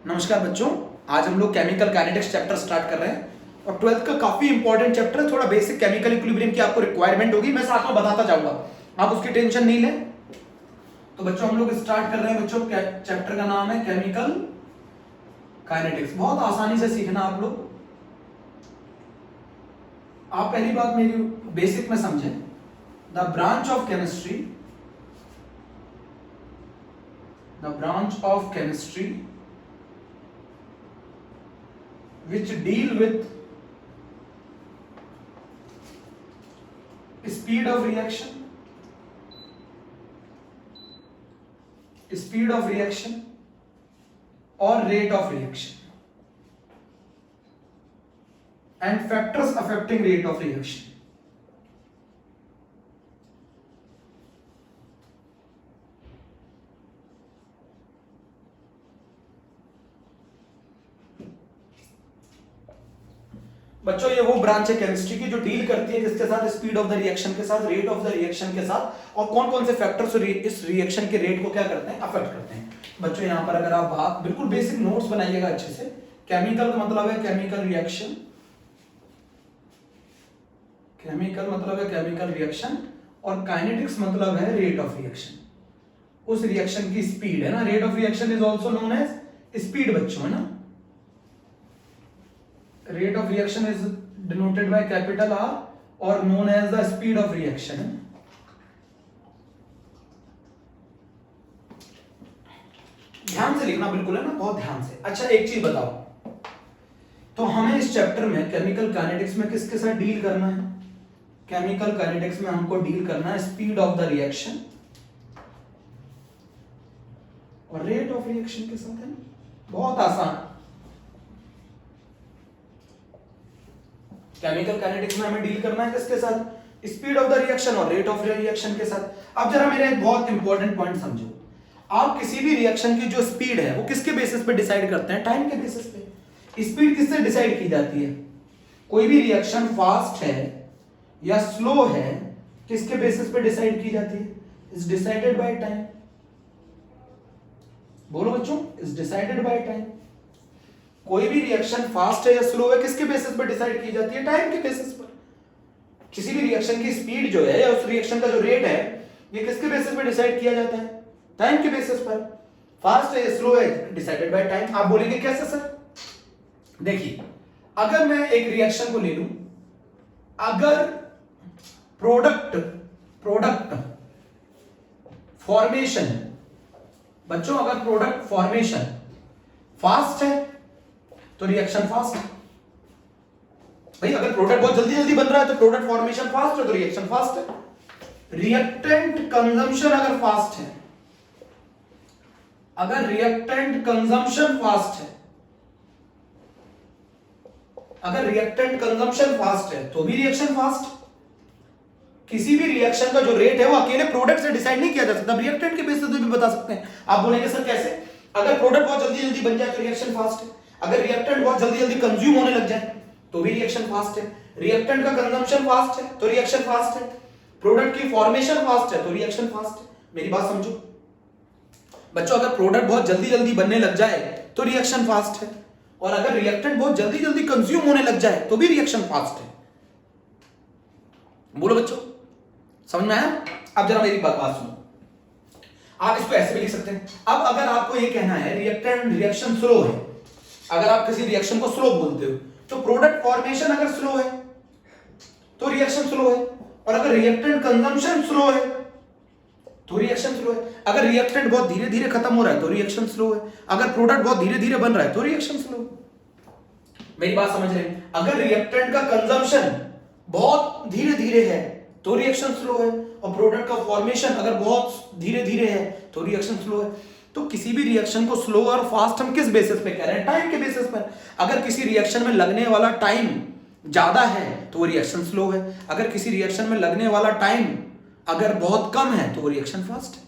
नमस्कार बच्चों, आज हम लोग केमिकल काइनेटिक्स चैप्टर स्टार्ट कर रहे हैं और 12th का काफी इंपॉर्टेंट चैप्टर है। थोड़ा बेसिक केमिकल इक्विलिब्रियम की आपको रिक्वायरमेंट होगी, मैं साथ में बताता जाऊंगा, आप उसकी टेंशन नहीं लें। तो बच्चों हम लोग स्टार्ट कर रहे हैं। बच्चों चैप्टर का नाम है केमिकल काइनेटिक्स। बहुत आसानी से सीखना आप लोग। आप पहली बात मेरी बेसिक में समझें। The branch of chemistry which deal with speed of reaction or rate of reaction and factors affecting rate of reaction. बच्चों ये वो ब्रांच है केमिस्ट्री की जो डील करती है किसके साथ? स्पीड ऑफ द रिएक्शन के साथ, रेट ऑफ द रिएक्शन के साथ, और कौन कौन से फैक्टर्स इस रिएक्शन के रेट को क्या करते हैं? अफेक्ट करते हैं। बच्चों यहाँ पर अगर आप बात बिल्कुल बेसिक नोट्स बनाइएगा अच्छे से। केमिकल का मतलब है केमिकल रिएक्शन और काइनेटिक्स मतलब है रेट ऑफ रिएक्शन। उस रिएक्शन की स्पीड है ना, rate of reaction is also known as speed बच्चों, है ना। Rate of reaction is denoted by capital R or known as the speed of reaction. ध्यान से लिखना बिल्कुल, है ना, बहुत ध्यान से। अच्छा एक चीज बताओ, तो हमें इस चैप्टर में केमिकल काइनेटिक्स में किसके साथ डील करना है? केमिकल काइनेटिक्स में हमको डील करना है स्पीड ऑफ द रिएक्शन और रेट ऑफ रिएक्शन के साथ, है ना। बहुत आसान। केमिकल काइनेटिक्स में हमें डील करना है किसके साथ? स्पीड ऑफ द रिएक्शन और रेट ऑफ रिएक्शन के साथ। अब जरा मेरा एक बहुत इंपॉर्टेंट पॉइंट समझो। आप किसी भी रिएक्शन की जो स्पीड है वो किसके बेसिस पे डिसाइड करते हैं? टाइम के बेसिस पे। स्पीड किससे डिसाइड की जाती है? कोई भी रिएक्शन फास्ट है या स्लो है, किसके बेसिस पे डिसाइड की जाती है? Is decided by time. बोलो बच्चों, इज डिसाइडेड बाय टाइम। कोई भी रिएक्शन फास्ट है या स्लो है किसके बेसिस पर डिसाइड की जाती है? टाइम के बेसिस पर। किसी भी रिएक्शन की स्पीड जो है या उस रिएक्शन का जो रेट है ये किसके बेसिस पर डिसाइड किया जाता है? टाइम के बेसिस पर। फास्ट है या स्लो है, डिसाइडेड बाय टाइम। आप बोलेंगे कैसे सर? देखिए, अगर मैं एक रिएक्शन को ले लूं, अगर प्रोडक्ट फॉर्मेशन, बच्चों अगर प्रोडक्ट फॉर्मेशन फास्ट है तो रिएक्शन फास्ट है। भाई अगर प्रोडक्ट बहुत जल्दी जल्दी बन रहा है तो प्रोडक्ट फॉर्मेशन फास्ट है तो रिएक्शन फास्ट है। रिएक्टेंट कंजम्पशन अगर फास्ट है, अगर रिएक्टेंट कंजम्पशन फास्ट है तो भी रिएक्शन फास्ट। किसी भी रिएक्शन का जो रेट है वो अकेले प्रोडक्ट से डिसाइड नहीं किया जा सकता, रिएक्टेंट के बेसिस पे भी बता सकते हैं। आप बोलेंगे सर कैसे? अगर प्रोडक्ट बहुत जल्दी जल्दी बन जाए तो रिएक्शन फास्ट है, अगर रिएक्टेंट बहुत जल्दी जल्दी कंज्यूम होने लग जाए तो भी रिएक्शन फास्ट है, रिएक्टेंट का कंजम्पशन फास्ट है तो रिएक्शन फास्ट है, प्रोडक्ट की फॉर्मेशन फास्ट है तो रिएक्शन फास्ट है। मेरी बात समझो बच्चों, अगर प्रोडक्ट बहुत जल्दी जल्दी बनने लग जाए तो रिएक्शन फास्ट है, और अगर रिएक्टेंट बहुत जल्दी जल्दी कंज्यूम होने लग जाए तो भी रिएक्शन फास्ट है। बोलो बच्चों, समझ में आया? अब जरा मेरी बात सुनो। आप इसको ऐसे भी लिख सकते हैं। अब अगर आपको ये कहना है रिएक्शन स्लो है, अगर आप किसी रिएक्शन को स्लो बोलते हो तो प्रोडक्ट फॉर्मेशन अगर स्लो है तो रिएक्शन स्लो है, और अगर रिएक्टेंट कंजम्पशन स्लो है तो रिएक्शन स्लो है, अगर रिएक्टेंट बहुत धीरे धीरे खत्म हो रहा है तो रिएक्शन स्लो है, अगर प्रोडक्ट बहुत धीरे धीरे बन रहा है तो रिएक्शन स्लो है। मेरी बात समझ रहे हैं? अगर रिएक्टेंट का कंजम्पशन बहुत धीरे धीरे है तो रिएक्शन स्लो है, और प्रोडक्ट का फॉर्मेशन अगर बहुत धीरे धीरे है तो रिएक्शन स्लो है। तो किसी भी रिएक्शन को स्लो और फास्ट हम किस बेसिस पे कह रहे हैं? टाइम के बेसिस पर। अगर किसी रिएक्शन में लगने वाला टाइम ज्यादा है तो वो रिएक्शन स्लो है, अगर किसी रिएक्शन में लगने वाला टाइम अगर बहुत कम है तो वो रिएक्शन फास्ट है।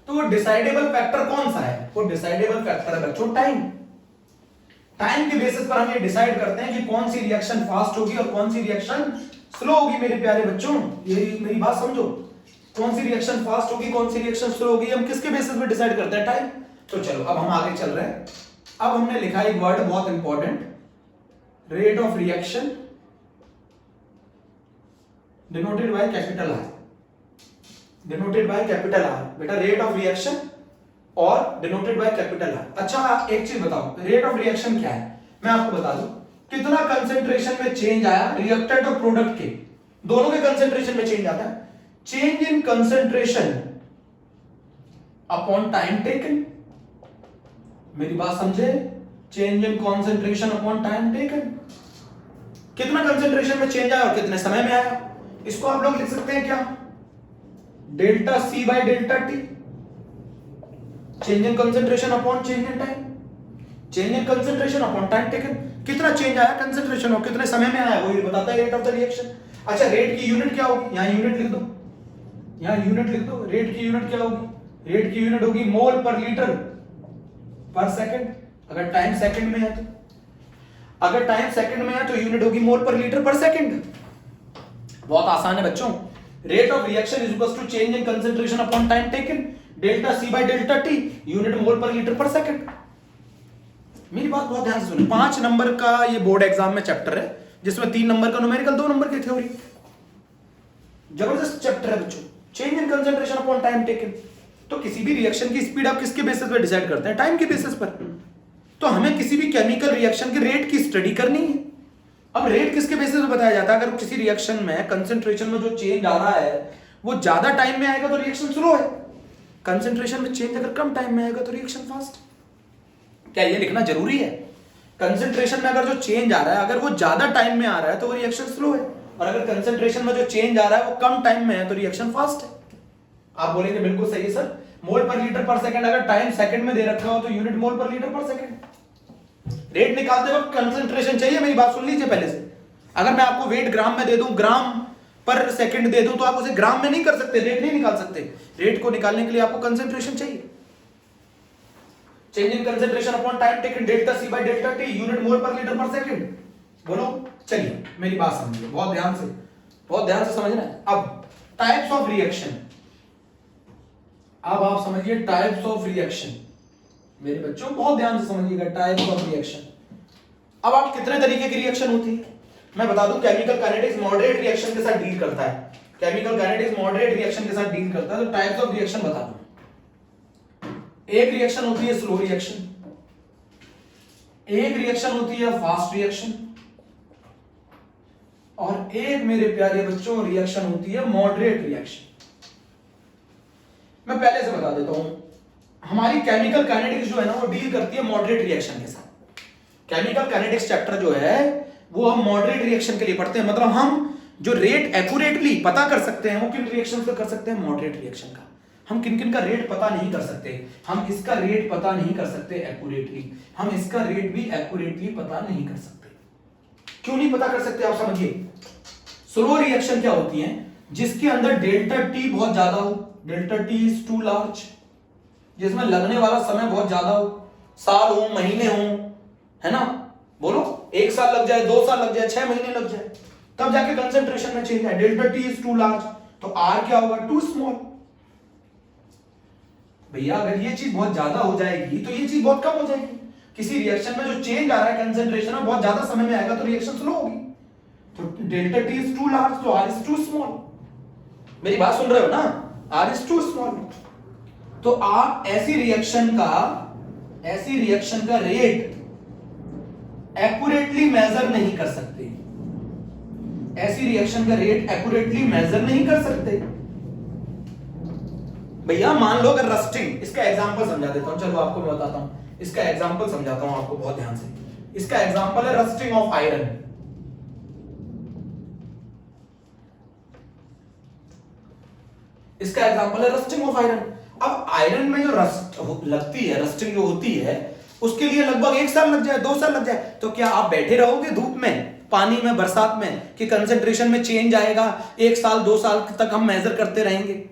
तो वो डिसाइडेबल फैक्टर कौन सा है? वो डिसाइडेबल फैक्टर है बच्चों टाइम। टाइम के बेसिस पर हम ये डिसाइड करते हैं कि कौन सी रिएक्शन फास्ट होगी और कौन सी रिएक्शन स्लो होगी। मेरे प्यारे बच्चों, ये मेरी बात समझो। कौन सी रिएक्शन फास्ट होगी, कौन सी रिएक्शन स्लो होगी, हम किसके बेसिस पे डिसाइड करते हैं? टाइम। तो चलो अब हम आगे चल रहे हैं। अब हमने लिखा एक वर्ड बहुत important, rate of reaction denoted by capital R, denoted by capital R. बेटा रेट ऑफ रिएक्शन और डिनोटेड बाय कैपिटल आर। अच्छा एक चीज बताओ, रेट ऑफ रिएक्शन क्या है? मैं आपको बता दूं, कितना कंसेंट्रेशन में चेंज आया रिएक्टेंट और प्रोडक्ट के, दोनों के कंसेंट्रेशन में चेंज आता है। Change in concentration upon time taken, मेरी बात समझे? Change in concentration upon time taken, कितना कंसेंट्रेशन में चेंज आया और कितने समय में आया। इसको आप लोग लिख सकते हैं क्या? Delta C by delta T, change in concentration upon change in time, change in concentration upon time taken, कितना चेंज आया कंसेंट्रेशन और कितने समय में आया, वो ये बताता है रेट ऑफ द रिएक्शन। अच्छा रेट की यूनिट क्या होगी? यहां यूनिट लिख दो, यहां यूनिट लिख दो। रेट की यूनिट क्या होगी? रेट की यूनिट होगी मोल पर लीटर पर सेकंड, अगर टाइम सेकंड में है तो, अगर टाइम सेकंड में है तो यूनिट होगी मोल पर लीटर पर सेकंड। बहुत आसान है बच्चों। Rate of reaction is equal to change in concentration upon time taken, delta C by delta T, unit mole per litre पर सेकंड। मेरी बात बहुत ध्यान से सुनो, 5 नंबर का ये बोर्ड एग्जाम में चैप्टर है, जिसमें 3 नंबर का न्यूमेरिकल, 2 नंबर की थ्योरी। जबरदस्त चैप्टर है बच्चों, change in concentration upon time taken. तो किसी भी रिएक्शन की स्पीड आप किसके बेसिस पर डिसाइड करते हैं? टाइम के बेसिस पर। तो हमें किसी भी केमिकल रिएक्शन के रेट की स्टडी करनी है। अब रेट किसके बेसिस पर बताया जाता है? अगर किसी रिएक्शन में कंसेंट्रेशन में जो चेंज आ रहा है वो ज्यादा टाइम में आएगा तो रिएक्शन स्लो है, कंसेंट्रेशन में चेंज अगर कम टाइम में आएगा तो रिएक्शन फास्ट। क्या ये लिखना जरूरी है? कंसेंट्रेशन में अगर जो चेंज आ रहा है अगर वो ज्यादा टाइम में आ रहा है तो वो रिएक्शन स्लो है, और अगर कंसेंट्रेशन में जो चेंज आ रहा है वो कम टाइम में है तो रिएक्शन फास्ट है। आप बोलेंगे बिल्कुल सही है सर, मोल पर लीटर पर सेकंड, अगर टाइम सेकंड में दे रखा हो तो यूनिट मोल पर लीटर पर सेकंड। रेट निकालते वक्त कंसेंट्रेशन चाहिए, मेरी बात सुन लीजिए पहले से। अगर मैं आपको वेट ग्राम में दे दूं, ग्राम पर सेकंड दे दूं, तो आप उसे ग्राम में नहीं कर सकते, रेट नहीं निकाल सकते। रेट को निकालने के लिए आपको कंसेंट्रेशन चाहिए। Change in concentration upon time taken, delta C by delta T, unit mole per litre पर सेकंड। बोलो, चलिए मेरी बात समझिए, बहुत ध्यान से समझना है। अब टाइप्स ऑफ रिएक्शन, अब आप समझिए टाइप्स ऑफ रिएक्शन। मेरे बच्चों बहुत ध्यान से समझिएगा, टाइप्स ऑफ रिएक्शन। अब आप कितने तरीके की रिएक्शन होती है मैं बता दूं। केमिकल काइनेटिक्स मॉडरेट रिएक्शन के साथ डील करता है, केमिकल काइनेटिक्स मॉडरेट रिएक्शन के साथ डील करता है। तो टाइप्स ऑफ रिएक्शन बता दूं, एक रिएक्शन होती है स्लो रिएक्शन, एक रिएक्शन होती है फास्ट रिएक्शन, और एक मेरे प्यारे बच्चों रिएक्शन होती है मॉडरेट रिएक्शन। मैं पहले से बता देता हूं, हमारी केमिकल काइनेटिक्स जो है ना वो डील करती है मॉडरेट रिएक्शन के साथ। केमिकल काइनेटिक्स चैप्टर जो है वो हम मॉडरेट रिएक्शन के लिए पढ़ते हैं, मतलब हम जो रेट एक्यूरेटली पता कर सकते हैं वो किन रिएक्शन का कर सकते हैं? मॉडरेट रिएक्शन का। हम किन किन का रेट पता नहीं कर सकते, हम इसका रेट पता नहीं कर सकते एक्यूरेटली, हम इसका रेट भी एक्यूरेटली पता नहीं कर सकते। क्यों नहीं पता कर सकते आप समझिए। स्लो रिएक्शन क्या होती है? जिसके अंदर डेल्टा टी बहुत ज्यादा हो, delta T is too large, जिसमें लगने वाला समय बहुत ज्यादा हो, साल हो, महीने हो, है ना? बोलो, 1 साल लग जाए, 2 साल लग जाए, 6 महीने लग जाए, तब जाके कंसेंट्रेशन में चेंज है। Delta T is too large, तो आर क्या होगा? Too small. भैया अगर ये चीज बहुत ज्यादा हो जाएगी तो ये चीज बहुत कम हो जाएगी। किसी रिएक्शन में जो चेंज आ रहा है कंसेंट्रेशन में बहुत ज्यादा समय में आएगा तो रिएक्शन स्लो होगी। तो delta T is too large, तो आर इज टू स्मॉल। मेरी बात सुन रहे हो ना? R is too small. तो आप ऐसी रिएक्शन का रेट एक्यूरेटली मेजर नहीं कर सकते, ऐसी रिएक्शन का रेट एक्यूरेटली मेजर नहीं कर सकते। भैया मान लो अगर रस्टिंग, इसका एग्जांपल समझा देता हूं, चलो आपको मैं बताता हूं, इसका एग्जांपल समझाता हूं आपको बहुत ध्यान से। इसका एग्जांपल है रस्टिंग ऑफ आयरन। इसका एग्जांपल है रस्टिंग ऑफ आयरन। अब आयरन में जो रस्ट लगती है, रस्टिंग जो होती है, उसके लिए लगभग 1 साल लग जाए, 2 साल लग जाए, तो क्या आप बैठे रहोगे धूप में, पानी में, बरसात में कि कंसेंट्रेशन में चेंज आएगा? 1 साल 2 साल तक हम मेजर करते रहेंगे,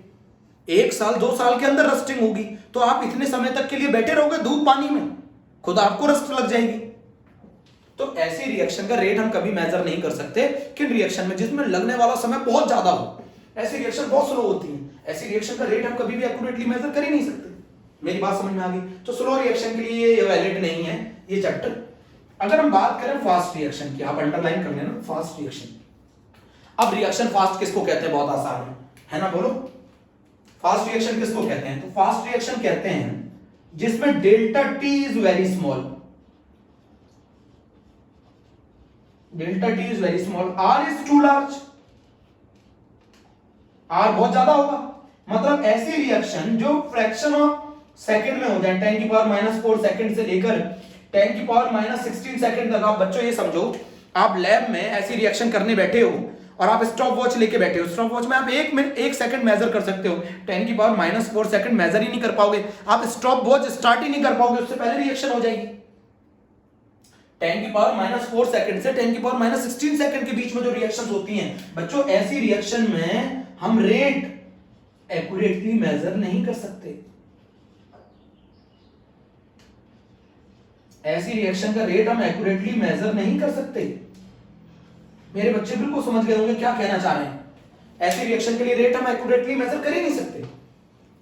1 साल 2 साल के अंदर रस्टिंग होगी, तो आप इतने समय तक के लिए बैठे रहोगे धूप पानी में, खुद आपको रस्ट लग जाएगी। तो ऐसी रिएक्शन का रेट हम कभी मेजर नहीं कर सकते। किन रिएक्शन में? जिसमें लगने वाला समय बहुत ज्यादा हो, ऐसी रिएक्शन बहुत स्लो होती है, ऐसी रिएक्शन का रेट हम कभी भी एक्यूरेटली मेजर कर ही नहीं सकते। मेरी बात समझ में आ गई? तो स्लो रिएक्शन के लिए ये वैलिड नहीं है ये चैप्टर। अगर हम बात करें फास्ट रिएक्शन की, आप अंडरलाइन कर लेना फास्ट रिएक्शन। अब रिएक्शन फास्ट किसको कहते हैं? बहुत आसान है ना, बोलो फास्ट रिएक्शन किसको कहते हैं? तो फास्ट रिएक्शन कहते हैं जिसमें delta T is very small, delta T is very small, R is too large, R बहुत ज्यादा होगा। मतलब ऐसी रिएक्शन जो फ्रैक्शन ऑफ सेकंड में हो जाए, 10 की पावर -4 सेकंड से लेकर 10 की पावर -16 सेकंड तक। आप बच्चों ये समझो, आप लैब में ऐसी रिएक्शन करने बैठे हो और आप स्टॉप वॉच लेके बैठे हो, स्टॉप वॉच में आप 1 सेकंड मेजर कर सकते हो, 10 की पावर -4 सेकंड मेजर ही नहीं कर पाओगे, आप स्टॉप वॉच स्टार्ट ही नहीं कर पाओगे, उससे पहले रिएक्शन हो जाएगी। 10 की पावर -4 सेकंड से 10 की पावर -16 सेकंड के बीच में जो रिएक्शंस होती हैं बच्चों, ऐसी रिएक्शन में हम रेट एक्यूरेटली मेजर नहीं कर सकते। ऐसी रिएक्शन का रेट हम एक्यूरेटली मेजर नहीं कर सकते। मेरे बच्चे बिल्कुल समझ गए होंगे क्या कहना चाह रहे हैं। ऐसी रिएक्शन के लिए रेट हम एक्यूरेटली मेजर कर ही नहीं सकते।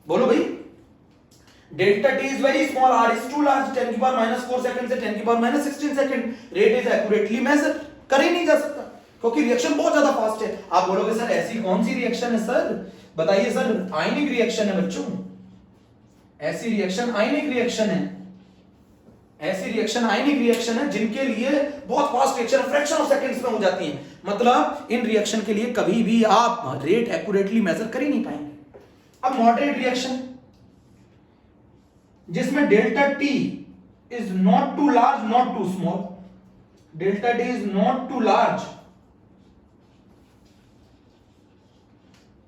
बोलो भाई, delta T is very small, R is too large, 10 की पावर -4 सेकंड से 10 की power -16 second, rate is accurately measure कर ही नहीं जा सकता क्योंकि रिएक्शन बहुत ज्यादा फास्ट है। आप बोलोगे सर ऐसी कौन सी रिएक्शन है सर, बताइए सर। आयनिक रिएक्शन है बच्चों, ऐसी रिएक्शन आयनिक रिएक्शन है, ऐसी रिएक्शन आयनिक रिएक्शन है जिनके लिए बहुत fast reaction fraction of seconds में हो जाती है। मतलब इन रिएक्शन के लिए कभी भी आप रेट एक्यूरेटली मेजर कर ही नहीं पाएंगे। अब मॉडरेट रिएक्शन जिसमें delta T is not too large not too small, delta T is not too large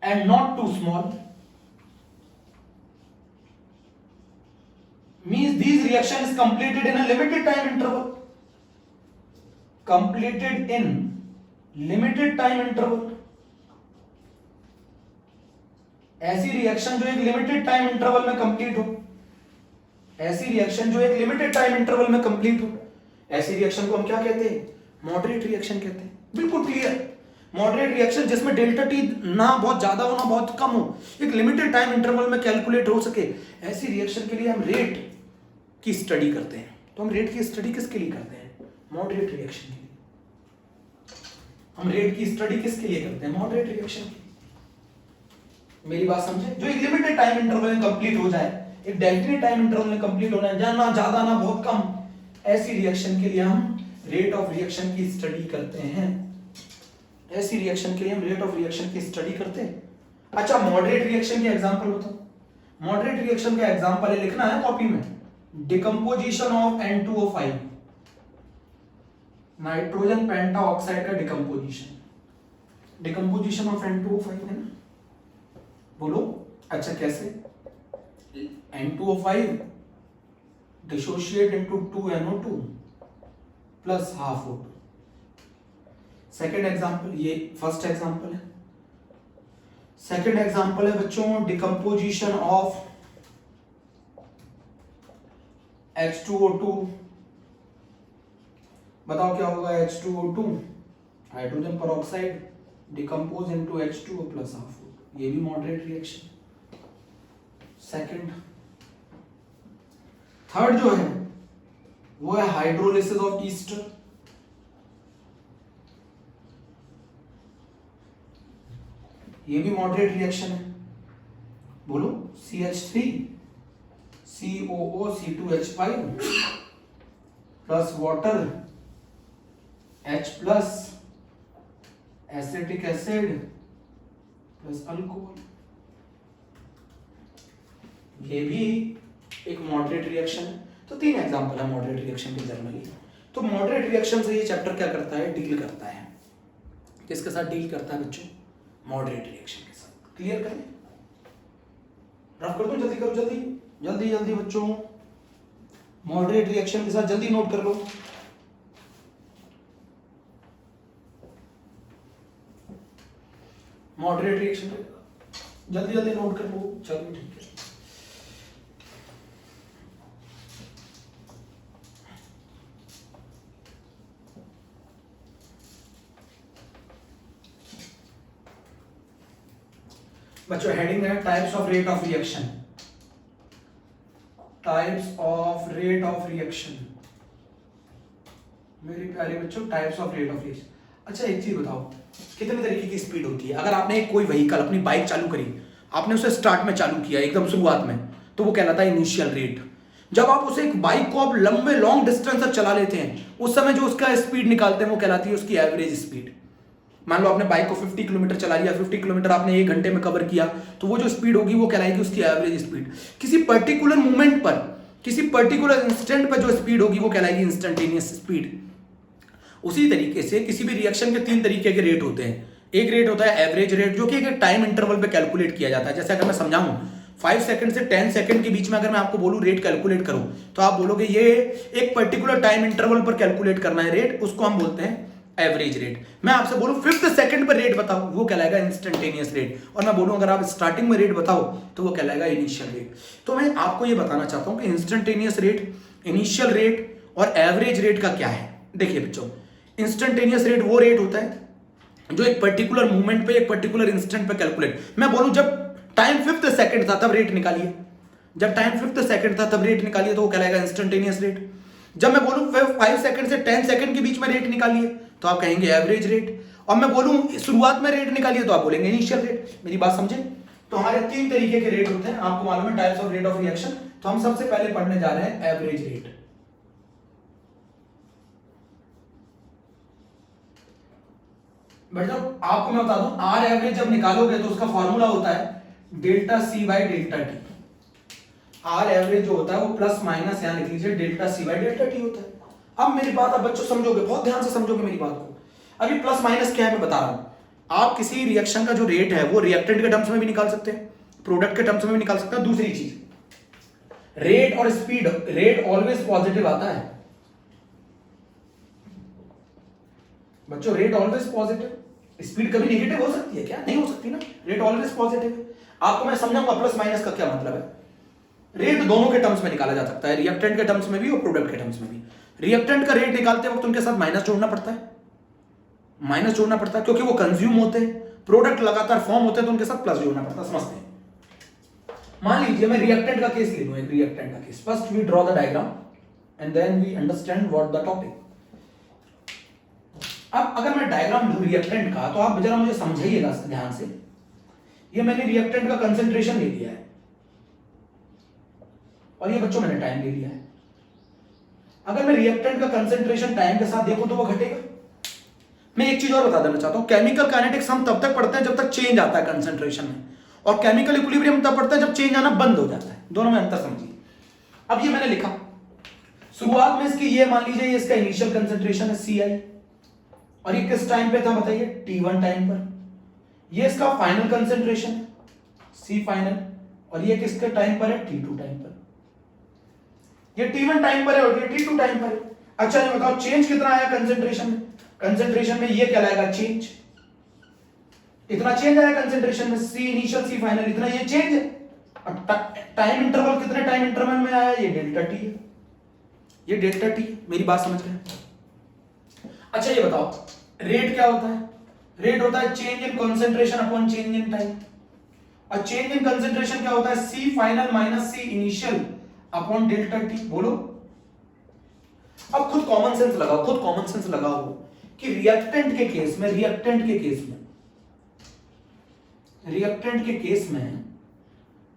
and not too small, means these reaction is completed in a limited time interval, completed in limited time interval। ऐसी reaction जो एक limited time interval में complete हो, ऐसी reaction जो एक limited time interval में complete हो, ऐसी रिएक्शन को हम क्या कहते हैं? मॉडरेट रिएक्शन कहते हैं। बिल्कुल क्लियर। मॉडरेट रिएक्शन जिसमें डेल्टा टी ना बहुत ज्यादा हो ना बहुत कम हो, एक लिमिटेड टाइम इंटरवल में कैलकुलेट हो सके, ऐसी रिएक्शन के लिए हम रेट की स्टडी करते हैं। तो हम रेट की स्टडी किसके लिए करते हैं? मॉडरेट रिएक्शन के लिए। हम रेट की स्टडी किसके लिए करते हैं? मॉडरेट रिएक्शन की। मेरी बात समझे? जो एक लिमिटेड टाइम इंटरवल में कंप्लीट हो जाए, एक डेफिनेट टाइम इंटरवल में कंप्लीट हो जाए, ना ज्यादा ना बहुत कम, ऐसी रिएक्शन के लिए हम रेट ऑफ रिएक्शन की स्टडी करते हैं। ऐसी रिएक्शन के लिए हम रेट ऑफ रिएक्शन की स्टडी करते हैं। अच्छा, मॉडरेट रिएक्शन के एग्जांपल बताओ। मॉडरेट रिएक्शन का एग्जांपल है, लिखना है कॉपी में। Decomposition of N2O5, nitrogen penta oxide का डिकम्पोजिशन, डिकम्पोजिशन ऑफ N2O5 है ना, बोलो। अच्छा कैसे? N2O5 dissociate into 2NO2 plus half O2। Second example, ये फर्स्ट एग्जांपल है। सेकेंड एग्जांपल है बच्चों डिकम्पोजिशन ऑफ H2O2। बताओ क्या होगा? H2O2 हाइड्रोजन पर oxide decompose into H2O plus half O2। ये भी मॉडरेट रिएक्शन। सेकंड। थर्ड जो है वो है हाइड्रोलिसिस ऑफ ईस्टर। ये भी मॉडरेट रिएक्शन है, बोलो। CH3 COO C2H5 plus water H plus acetic acid plus alcohol, ये भी एक मॉडरेट रिएक्शन है। तो 3 एग्जांपल है मॉडरेट रिएक्शन के जनरली। तो मॉडरेट रिएक्शन से ये चैप्टर क्या करता है? डील करता है। किसके साथ डील करता है बच्चों? मॉडरेट रिएक्शन के साथ। क्लियर करें? रफ कर दो, जल्दी करो, जल्दी जल्दी जल्दी बच्चों। मॉडरेट रिएक्शन के साथ जल्दी नोट कर लो। मॉडरेट रिएक्शन जल्दी जल्दी नोट कर लो। चलो ठीक है। बच्चों हेडिंग है types of rate of reaction. Reaction, मेरे प्यारे बच्चों, types of rate of reaction. अच्छा एक चीज बताओ, कितने तरीके की स्पीड होती है? अगर आपने कोई व्हीकल, अपनी बाइक चालू करी, आपने उसे स्टार्ट में चालू किया एकदम शुरुआत में, तो वो कहलाता है इनिशियल रेट। जब आप उसे एक बाइक को आप लंबे लॉन्ग डिस्टेंस तक चला लेते हैं, उस समय जो उसका स्पीड निकालते हैं वो कहलाती है उसकी एवरेज स्पीड। मान लो आपने बाइक को 50 किलोमीटर चला लिया, 50 किलोमीटर आपने 1 घंटे में कवर किया, तो वो जो स्पीड होगी वो कहलाएगी उसकी एवरेज स्पीड। किसी पर्टिकुलर मोमेंट पर, किसी पर्टिकुलर इंस्टेंट पर जो स्पीड होगी वो कहलाएगी इंस्टेंटेनियस स्पीड। उसी तरीके से किसी भी रिएक्शन के 3 तरीके के रेट होते हैं। एक रेट होता है एवरेज रेट, जो कि एक टाइम इंटरवल पे कैलकुलेट किया जाता है। जैसे अगर मैं समझाऊं, 5 सेकंड से 10 सेकंड के बीच में अगर मैं आपको बोलूं रेट कैलकुलेट करो, तो आप बोलोगे ये एक पर्टिकुलर टाइम इंटरवल पर कैलकुलेट करना है रेट, उसको हम बोलते हैं एवरेज रेट। मैं आपसे बोलूं 5th सेकंड पर रेट बताओ, वो कहलाएगा इंस्टेंटेनियस रेट। और मैं बोलूं अगर आप स्टार्टिंग में रेट बताओ, तो वो कहलाएगा इनिशियल रेट। तो मैं आपको ये बताना चाहता हूं कि इंस्टेंटेनियस रेट, इनिशियल रेट और एवरेज रेट का क्या है। देखिए बच्चों, इंस्टेंटेनियस रेट वो रेट होता है जो एक पर्टिकुलर मूवमेंट पे, एक पर्टिकुलर इंस्टेंट पे कैलकुलेट। मैं बोलूं जब टाइम 5th सेकंड था तब रेट निकालिए, जब टाइम 5th सेकंड था तब रेट निकालिए, तो वो कहलाएगा इंस्टेंटेनियस रेट। जब मैं बोलूं 5 सेकंड से 10 सेकंड के बीच में रेट निकालिए, तो आप कहेंगे एवरेज रेट। और मैं बोलूं शुरुआत में रेट निकालिए, तो आप बोलेंगे इनिशियल रेट। मेरी बात समझे? तो हमारे 3 तरीके के रेट होते हैं, आपको मालूम है, types of rate of reaction. तो हम सबसे पहले पढ़ने जा रहे हैं एवरेज रेट। बट जब आपको मैं बता दूं, आर एवरेज जब निकालोगे तो उसका फॉर्मूला होता है delta C by delta T. R average जो होता है वो प्लस माइनस यहां लिख लीजिए delta C by delta T होता है। अब मेरी बात, अब बच्चों समझोगे, बहुत ध्यान से समझोगे मेरी बात को। अभी प्लस माइनस क्या है मैं बता रहा हूं। आप किसी रिएक्शन का जो रेट है वो रिएक्टेंट के टर्म्स में भी निकाल सकते हैं, प्रोडक्ट के टर्म्स में भी निकाल सकते हैं। दूसरी चीज, रेट और स्पीड, रेट ऑलवेज पॉजिटिव आता है बच्चों, रेट ऑलवेज पॉजिटिव। स्पीड कभी नेगेटिव हो सकती है क्या? नहीं हो सकती ना, रेट ऑलवेज पॉजिटिव है। आपको मैं समझाऊंगा प्लस माइनस का क्या मतलब है। रेट दोनों के टर्म्स में निकाला जा सकता है, रिएक्टेंट के टर्म्स में भी और प्रोडक्ट के टर्म्स में भी। रिएक्टेंट का रेट निकालते वक्त उनके साथ माइनस जोड़ना पड़ता है, माइनस जोड़ना पड़ता है क्योंकि वो कंज्यूम होते हैं। प्रोडक्ट लगातार फॉर्म होते हैं तो उनके साथ प्लस जोड़ना पड़ता है। समझते हैं? मान लीजिए मैं रिएक्टेंट का केस ले लूं, एक रिएक्टेंट का case. First we draw the diagram and then we understand what the topic. अब अगर मैं डायग्राम लूं रिएक्टेंट का, तो आप जरा मुझे समझाइएगा ध्यान से। ये मैंने रिएक्टेंट का कंसंट्रेशन ले लिया है और ये बच्चों मैंने टाइम ले लिया है। अगर मैं रिएक्टेंट का कंसंट्रेशन टाइम के साथ देखूं तो वो घटेगा। मैं एक चीज और बता देना चाहता हूं, केमिकल काइनेटिक्स हम तब तक पढ़ते हैं जब तक चेंज आता है कंसंट्रेशन में, और केमिकल इक्विलिब्रियम तब पढ़ते हैं जब चेंज आना बंद हो जाता है। दोनों में अंतर समझिए। अब ये मैंने लिखा, शुरुआत में इसकी ये मान लीजिए इसका इनिशियल कंसंट्रेशन है CI, और ये किस टाइम पे था बताइए? T1 टाइम पर। ये इसका फाइनल कंसंट्रेशन है C फाइनल, और ये किसके टाइम पर है? T2 टाइम पर। ये T1 टाइम पर है और ये T2 टाइम पर है। अच्छा ये बताओ चेंज कितना आया कंसंट्रेशन में? कंसंट्रेशन में ये कहलाएगा चेंज। इतना चेंज आया कंसंट्रेशन में, C इनिशियल C फाइनल, इतना ये चेंज है। अब टाइम इंटरवल कितने टाइम इंटरवल में आया? ये डेल्टा T है, ये डेल्टा T। मेरी बात समझ गए? अच्छा ये बताओ रेट क्या होता है? रेट होता है change in concentration upon change in time. और चेंज इन कंसंट्रेशन क्या होता है? C final minus C initial upon delta T। बोलो अब खुद कॉमन सेंस लगाओ, खुद कॉमन सेंस लगाओ कि रिएक्टेंट के केस में, रिएक्टेंट के केस में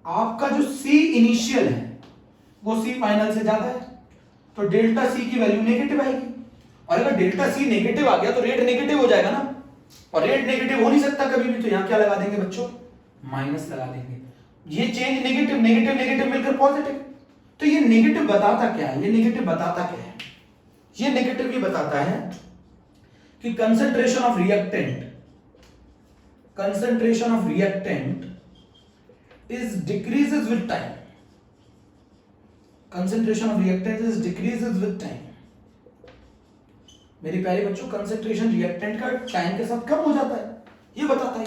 आपका जो C इनिशियल है वो C फाइनल से ज्यादा है, तो डेल्टा C की वैल्यू नेगेटिव आएगी। और अगर डेल्टा C नेगेटिव आ गया तो रेट नेगेटिव हो जाएगा ना, और रेट नेगेटिव हो नहीं सकता कभी भी, तो यहां क्या लगा देंगे बच्चों? माइनस लगा देंगे। ये चेंज नेगेटिव नेगेटिव नेगेटिव मिलकर पॉजिटिव। तो ये नेगेटिव बताता क्या है? ये नेगेटिव बताता क्या है? ये नेगेटिव ये बताता है कि concentration of reactant is decreases with time. Concentration of reactant is decreases with time. मेरे प्यारे बच्चों, कंसंट्रेशन रिएक्टेंट का टाइम के साथ कम हो जाता है, ये बताता है।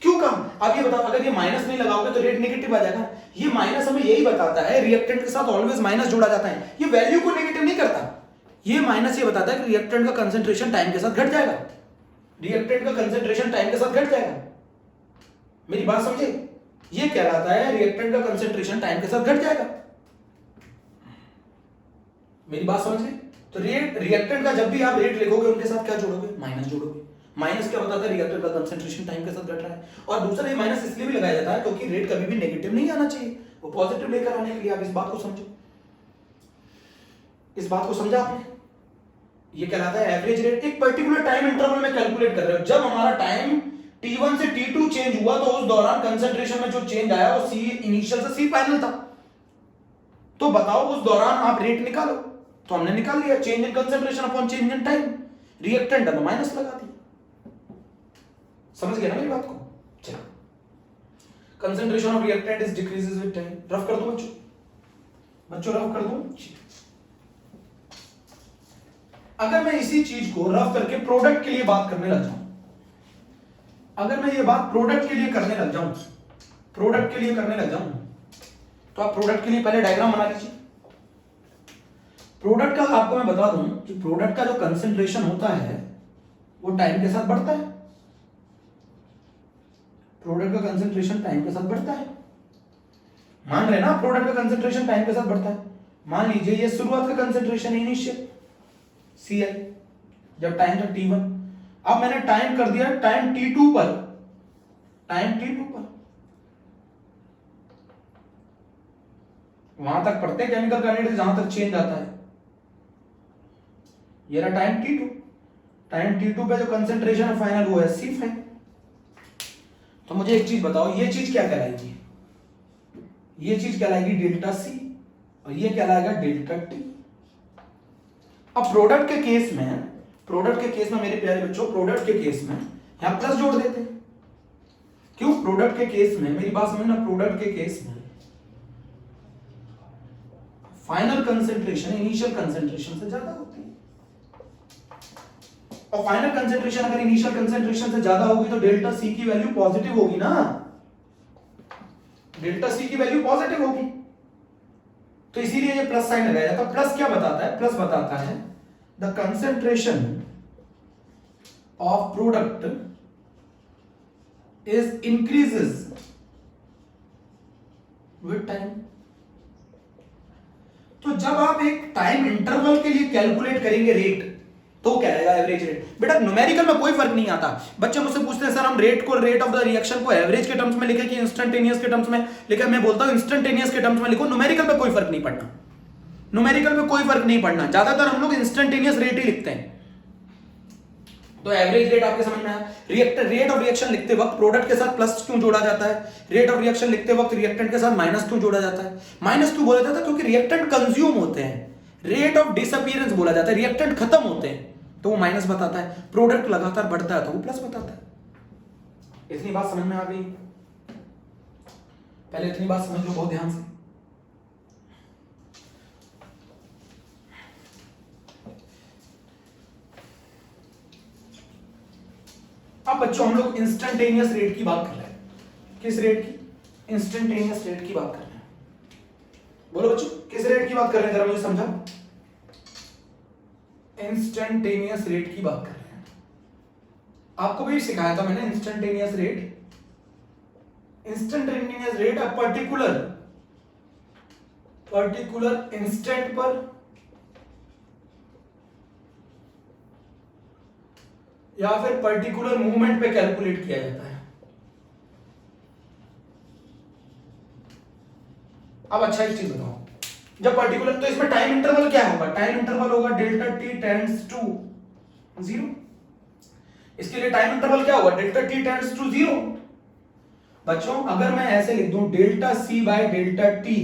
क्यों कम? आप ये बताओ, अगर ये माइनस नहीं लगाओगे तो रेट नेगेटिव आ जाएगा। ये माइनस हमें यही बताता है, रिएक्टेंट के साथ ऑलवेज माइनस जोड़ा जाता है। ये वैल्यू को नेगेटिव नहीं करता, ये माइनस ये बताता है कि रिएक्टेंट का कंसंट्रेशन टाइम के साथ घट जाएगा, रिएक्टेंट का कंसंट्रेशन टाइम के साथ घट जाएगा। मेरी बात समझे? ये कहलाता है रिएक्टेंट का कंसंट्रेशन टाइम के साथ घट जाएगा। मेरी बात समझ गए? तो रिएक्टेंट का जब भी आप रेट लिखोगे उनके साथ क्या जोड़ोगे? माइनस जोड़ोगे। माइनस क्या बताता है? रिएक्टेंट का कंसंट्रेशन टाइम के साथ घट रहा है। और दूसरा ये माइनस इसलिए भी लगाया जाता है क्योंकि रेट कभी भी नेगेटिव नहीं आना चाहिए, वो पॉजिटिव लेकर आने के लिए। आप इस बात को समझो, इस बात को समझा आपने? ये कहलाता है एवरेज रेट। एक पर्टिकुलर टाइम इंटरवल में कैलकुलेट कर रहे हो। जब हमारा टाइम T1 से T2 चेंज हुआ तो उस दौरान कंसंट्रेशन में जो चेंज आया वो C इनिशियल से C फाइनल था। तो बताओ उस दौरान आप रेट निकालो। तो हमने निकाल लिया, change in concentration upon change in time. Reactant है माइनस लगा दिया। समझ गए ना मेरी बात को? चलो, concentration of reactant is decreases with time. Rough कर दो बच्चों, बच्चों रफ कर दो। अगर मैं इसी चीज को रफ करके प्रोडक्ट के लिए बात करने लग जाऊं, अगर मैं ये बात प्रोडक्ट के लिए करने लग जाऊं, प्रोडक्ट के लिए करने लग जाऊं, तो आप प्रोडक्ट के लिए पहले डायग्राम बना लीजिए। प्रोडक्ट का आपको मैं बता दूं कि प्रोडक्ट का जो कंसंट्रेशन होता है वो टाइम के साथ बढ़ता है। प्रोडक्ट का कंसंट्रेशन टाइम के साथ बढ़ता है। मान रहे ना, प्रोडक्ट का कंसंट्रेशन टाइम के साथ बढ़ता है। मान लीजिए ये शुरुआत का कंसंट्रेशन इनिशियल CI, जब टाइम था T1। अब मैंने टाइम कर दिया टाइम T2 पर, टाइम T2 पर। वहां तक पढ़ते हैं केमिकल काइनेटिक्स जहां तक चेंज आता है। ये रहा टाइम T2। टाइम T2 पे जो कंसंट्रेशन है फाइनल वो है C फाइनल। तो मुझे एक चीज बताओ, ये चीज क्या कहलाएगी? ये चीज कहलाएगी डेल्टा C और ये कहलाएगा डेल्टा T। अब प्रोडक्ट के केस में, प्रोडक्ट के केस में मेरे प्यारे बच्चों, प्रोडक्ट के केस में यहां प्लस जोड़ देते हैं। क्यों? प्रोडक्ट के केस में, मेरी बात समझना, प्रोडक्ट के केस में फाइनल कंसंट्रेशन इनिशियल कंसंट्रेशन से ज्यादा होती है। और फाइनल कंसंट्रेशन अगर इनिशियल कंसंट्रेशन से ज्यादा होगी तो डेल्टा C की वैल्यू पॉजिटिव होगी ना, डेल्टा C की वैल्यू पॉजिटिव होगी। तो इसीलिए ये प्लस साइन लगाया जाता है। प्लस क्या बताता है? प्लस बताता है the concentration of product is increases with time. तो जब आप एक टाइम इंटरवल के लिए कैलकुलेट करेंगे रेट, तो क्या रहेगा? Average rate. बेटा न्यूमेरिकल में कोई फर्क नहीं आता। बच्चे मुझसे पूछते हैं सर हम रेट को, रेट ऑफ द रिएक्शन को एवरेज के टर्म्स में लिखे कि इंस्टेंटेनियस के टर्म्स में लिखे? मैं बोलता हूं इंस्टेंटेनियस के टर्म्स में लिखो, न्यूमेरिकल पे कोई फर्क नहीं पड़ना। न्यूमेरिकल पे कोई फर्क नहीं पड़ना, ज्यादातर हम लोग इंस्टेंटेनियस रेट ही लिखते हैं। तो एवरेज रेट आपके समझ में आया? रिएक्टर रेट ऑफ रिएक्शन लिखते वक्त प्रोडक्ट के साथ प्लस क्यों जोड़ा जाता है? रेट ऑफ रिएक्शन लिखते वक्त रिएक्टेंट के साथ माइनस क्यों जोड़ा जाता है? माइनस क्यों बोला जाता है? क्योंकि रिएक्टेंट कंज्यूम होते हैं। रेट ऑफ डिसअपीयरेंस बोला जाता है, रिएक्टेंट खत्म होते हैं तो वो माइनस बताता है। प्रोडक्ट लगातार बढ़ता है तो वो प्लस बताता है। इतनी बात समझ में आ गई? पहले इतनी बात समझ लो बहुत ध्यान से। अब बच्चों हम लोग इंस्टेंटेनियस रेट की बात कर रहे हैं। किस रेट की? इंस्टेंटेनियस रेट की बात कर रहे हैं। बोलो बच्चों किस रेट की बात कर रहे हैं, जरा मुझे समझा। इंस्टेंटेनियस रेट की बात कर रहे हैं। आपको भी सिखाया था मैंने instantaneous rate. Instantaneous rate a particular instant पर या फिर पर्टिकुलर मूवमेंट पे कैलकुलेट किया जाता है। अब अच्छा एक चीज बताओ, जब पर्टिकुलर, तो इसमें टाइम इंटरवल क्या होगा? टाइम इंटरवल होगा डेल्टा T टेंड्स टू 0। इसके लिए टाइम इंटरवल क्या होगा? Delta T tends to 0। बच्चों अगर मैं ऐसे लिख दूं delta C by delta T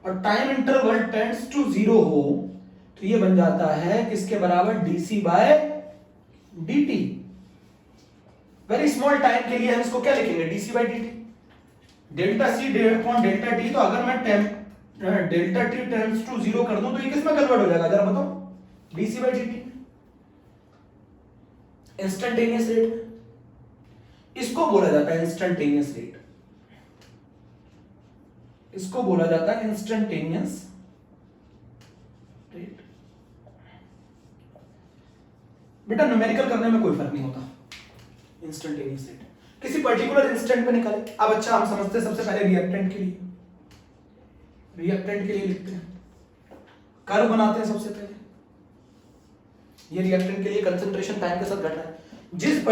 और टाइम इंटरवल टेंड्स टू 0 हो तो ये बन जाता है किसके बराबर? DC by dt। Very small time के लिए हम इसको क्या लिखेंगे? DC by dt। Delta C upon delta T। तो अगर मैं डेल्टा T टेंड्स टू 0 कर दूं तो ये किस में कन्वर्ट हो जाएगा जरा बताओ? DC by dt। Instantaneous rate, इसको बोला जाता है इंस्टेंटेनियस रेट। इसको बोला जाता है इंस्टेंटेनियस रेट। बेटा न्यूमेरिकल करने में कोई फर्क नहीं होता। इंस्टेंटेनियस रेट किसी पर्टिकुलर इंस्टेंट पे निकाले। अब अच्छा हम समझते हैं सबसे पहले रिएक्टेंट के लिए, रिएक्टेंट के लिए लिखते हैं। कर्व बनाते हैं सबसे पहले। ये रिएक्टेंट के लिए कंसंट्रेशन टाइम के साथ घट रहा है। जिस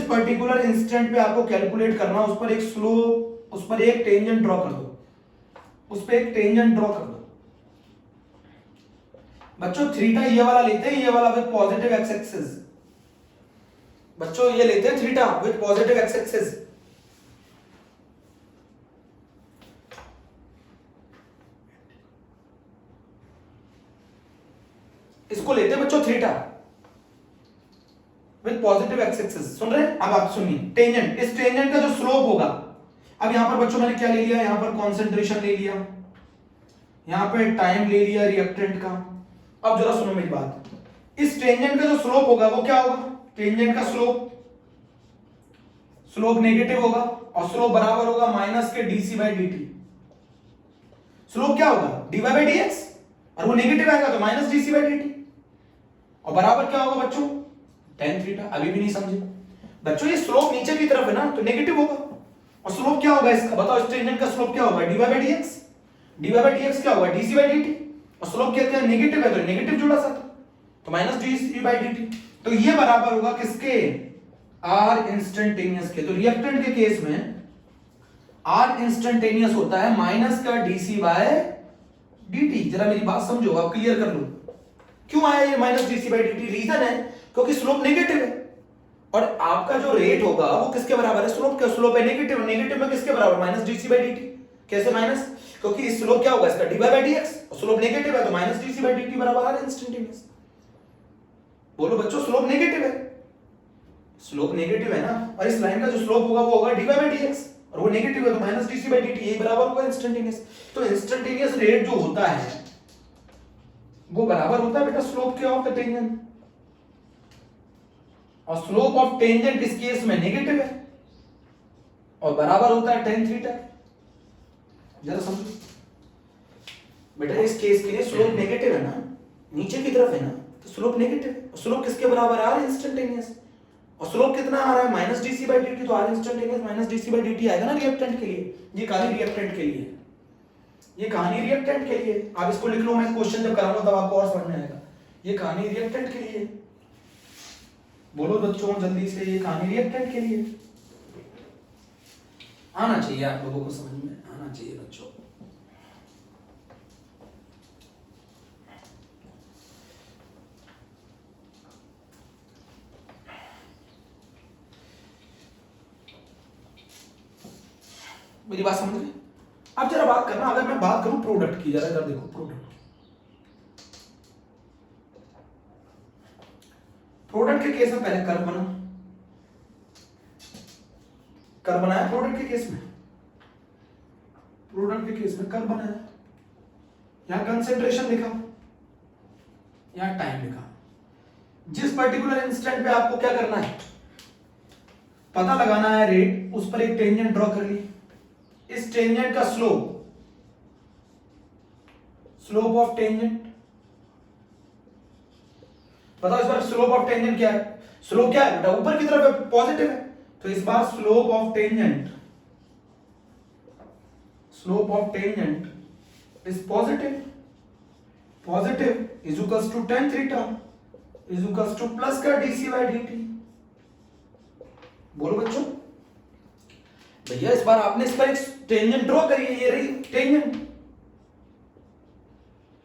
पर्टिकुलर इंस्टेंट पे आपको कैलकुलेट करना, उस पर एक स्लोप, उस पर एक टेंजेंट ड्रॉ कर दो, उस पर एक टेंजेंट ड्रॉ कर दो। बच्चों थीटा ये वाला लेते हैं, ये वाला विद पॉजिटिव एक्स एक्सिस। बच्चों ये लेते हैं theta with positive X axis. इसको लेते हैं बच्चों theta with positive X axis. सुन रहे हैं? अब आप सुनिए टेंजेंट, इस टेंजेंट का जो स्लोप होगा, अब यहां पर बच्चों मैंने क्या ले लिया, यहां पर कॉन्सेंट्रेशन ले लिया, यहां पे टाइम ले लिया रिएक्टेंट का। अब जरा सुनो मेरी बात, इस टेंजेंट का जो स्लोप होगा वो क्या होगा, टेंजेंट का स्लोप नेगेटिव होगा और स्लोप बराबर होगा माइनस के डीसी बाई dt। स्लोप क्या होगा, dy बाई dx, और वो नेगेटिव आएगा तो माइनस डीसी बाई dt, और बराबर क्या होगा बच्चों, tan थीटा। अभी भी नहीं समझे बच्चों, ये स्लोप नीचे की तरफ है ना तो नेगेटिव होगा, और स्लोप क्या होगा इसका बताओ, इस टेंजेंट का स्लोप क्या होगा, dy by dx। dy by dx क्या होगा, dc बाई dt, और स्लोप कहते हैं नेगेटिव है तो नेगेटिव जुड़ा साथ तो माइनस dc बाई dt। तो ये बराबर होगा किसके, r इंस्टेंटेनियस के। तो रिएक्टेंट के केस में r इंस्टेंटेनियस होता है माइनस का dc बाय dt। जरा मेरी बात समझो, आप क्लियर कर लो क्यों आया ये minus dc by dt। Reason है क्योंकि स्लोप नेगेटिव है और आपका जो रेट होगा वो किसके बराबर है, स्लोप के। स्लोप है नेगेटिव, नेगेटिव में किसके बराबर, माइनस dc बाय dt। कैसे माइनस, क्योंकि स्लोप क्या होगा इसका, dy बाय dx, और स्लोप नेगेटिव है तो माइनस dc बाय dt बराबर r इंस्टेंटेनियस। बोलो बच्चों स्लोप नेगेटिव है, स्लोप नेगेटिव है ना, और इस लाइन का जो स्लोप होगा वो होगा dy बाय dx, और वो नेगेटिव है तो माइनस dc बाय dt, यही बराबर होगा इंस्टेंटेनियस। तो इंस्टेंटेनियस रेट जो होता है वो बराबर होता है बेटा स्लोप के ऑफ द टेंजेंट, और स्लोप ऑफ टेंजेंट इस केस में नेगेटिव है और बराबर होता है tan थीटा। जरा समझो बेटा, इस केस के लिए स्लोप नेगेटिव है ना, नीचे की तरफ है ना, तो स्लोप नेगेटिव है। स्लोप किसके बराबर है, r इंस्टेंटेनियस, और स्लोप कितना आ रहा है माइनस डीसी बाई dt, तो r instantaneous minus DC by dt आएगा ना रिएक्टेंट के लिए। ये कहानी रिएक्टेंट के लिए, ये कहानी रिएक्टेंट के लिए। आप इसको लिख लो, मैं क्वेश्चन जब कराऊंगा तब आपको और समझ में आएगा। ये कहानी रिएक्टेंट के लिए, बोलो बच्चों जल्दी से, ये कहानी रिएक्टेंट के लिए। आना चाहिए आप लोगों को, समझ में आना चाहिए बच्चों। मेरी बात समझ रहे? अब जरा बात करना, अगर मैं बात करूं प्रोडक्ट की, जरा इधर देखो प्रोडक्ट के केस में पहले कर्व बनाया प्रोडक्ट के केस में, कर्व बनाया, यहां कंसेंट्रेशन लिखा, यहां टाइम लिखा। जिस पर्टिकुलर इंस्टेंट पे आपको क्या करना है, पता लगाना है रेट, उस पर एक टेंजेंट ड्रॉ कर ली। इस टेंजेंट का स्लोप ऑफ टेंजेंट बताओ, इस बार स्लोप ऑफ टेंजेंट क्या है, स्लोप क्या है बेटा, ऊपर की तरफ है, पॉजिटिव है, तो इस बार slope of tangent is positive is equals to tan theta is equals to plus का dc बाय dt। बोलो बच्चों, भैया इस बार आपने इस पर एक टेंजेंट ड्रॉ करी है, ये रही टेंजेंट,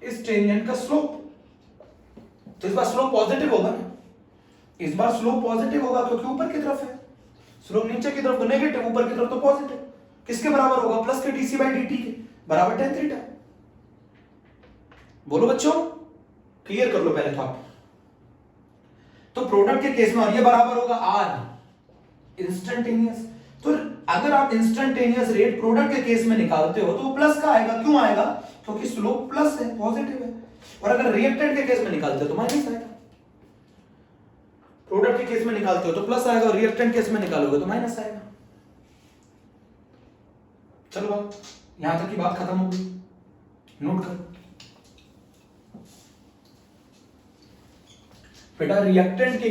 इस टेंजेंट का स्लोप, तो इस बार स्लोप पॉजिटिव होगा ना, इस बार स्लोप पॉजिटिव होगा क्योंकि ऊपर की तरफ है, स्लोप नीचे की तरफ तो नेगेटिव, ऊपर की तरफ तो पॉजिटिव। किसके बराबर होगा, प्लस के dc बाय dt के बराबर tan थीटा। बोलो बच्चों, क्लियर कर लो पहले तो आप। तो प्रोडक्ट के केस में, और ये बराबर होगा r इंस्टेंटेनियस। तो अगर आप इंस्टेंटेनियस रेट प्रोडक्ट के केस में निकालते हो तो वो प्लस का आएगा, क्यों आएगा, क्योंकि स्लोप प्लस है, पॉजिटिव है। और अगर रिएक्टेंट के केस में निकालते हो तो माइनस आएगा। प्रोडक्ट के केस में निकालते हो तो प्लस आएगा, और रिएक्टेंट केस में निकालोगे तो माइनस आएगा। चलो यहां तक की बात खत्म हो गई, नोट करो बेटा। रिएक्टेंट के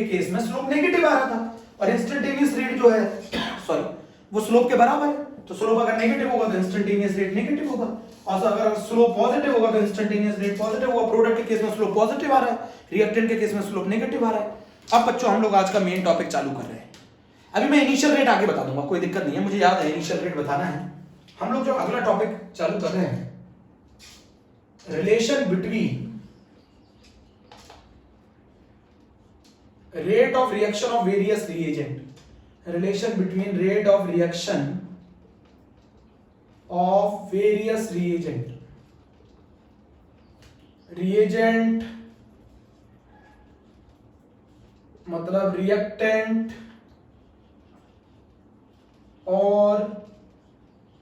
केस में स्लोप नेगेटिव आ रहा था, और इंस्टेंटेनियस रेट जो है सॉरी वो स्लोप के बराबर है, तो स्लोप अगर नेगेटिव होगा तो इंस्टेंटेनियस रेट नेगेटिव होगा, और अगर स्लोप पॉजिटिव होगा तो इंस्टेंटेनियस रेट पॉजिटिव होगा। प्रोडक्ट के केस में स्लोप पॉजिटिव आ रहा है, रिएक्टेंट के केस में स्लोप नेगेटिव आ रहा है। अब बच्चों हम लोग आज का मेन टॉपिक चालू कर रहे हैं। अभी मैं इनिशियल रेट आगे बता दूंगा, कोई दिक्कत नहीं है, मुझे याद है इनिशियल रेट बताना है। हम लोग जो अगला टॉपिक चालू कर रहे हैं, relation between rate of reaction of various reagent, relation between rate of reaction of various reagent मतलब रिएक्टेंट और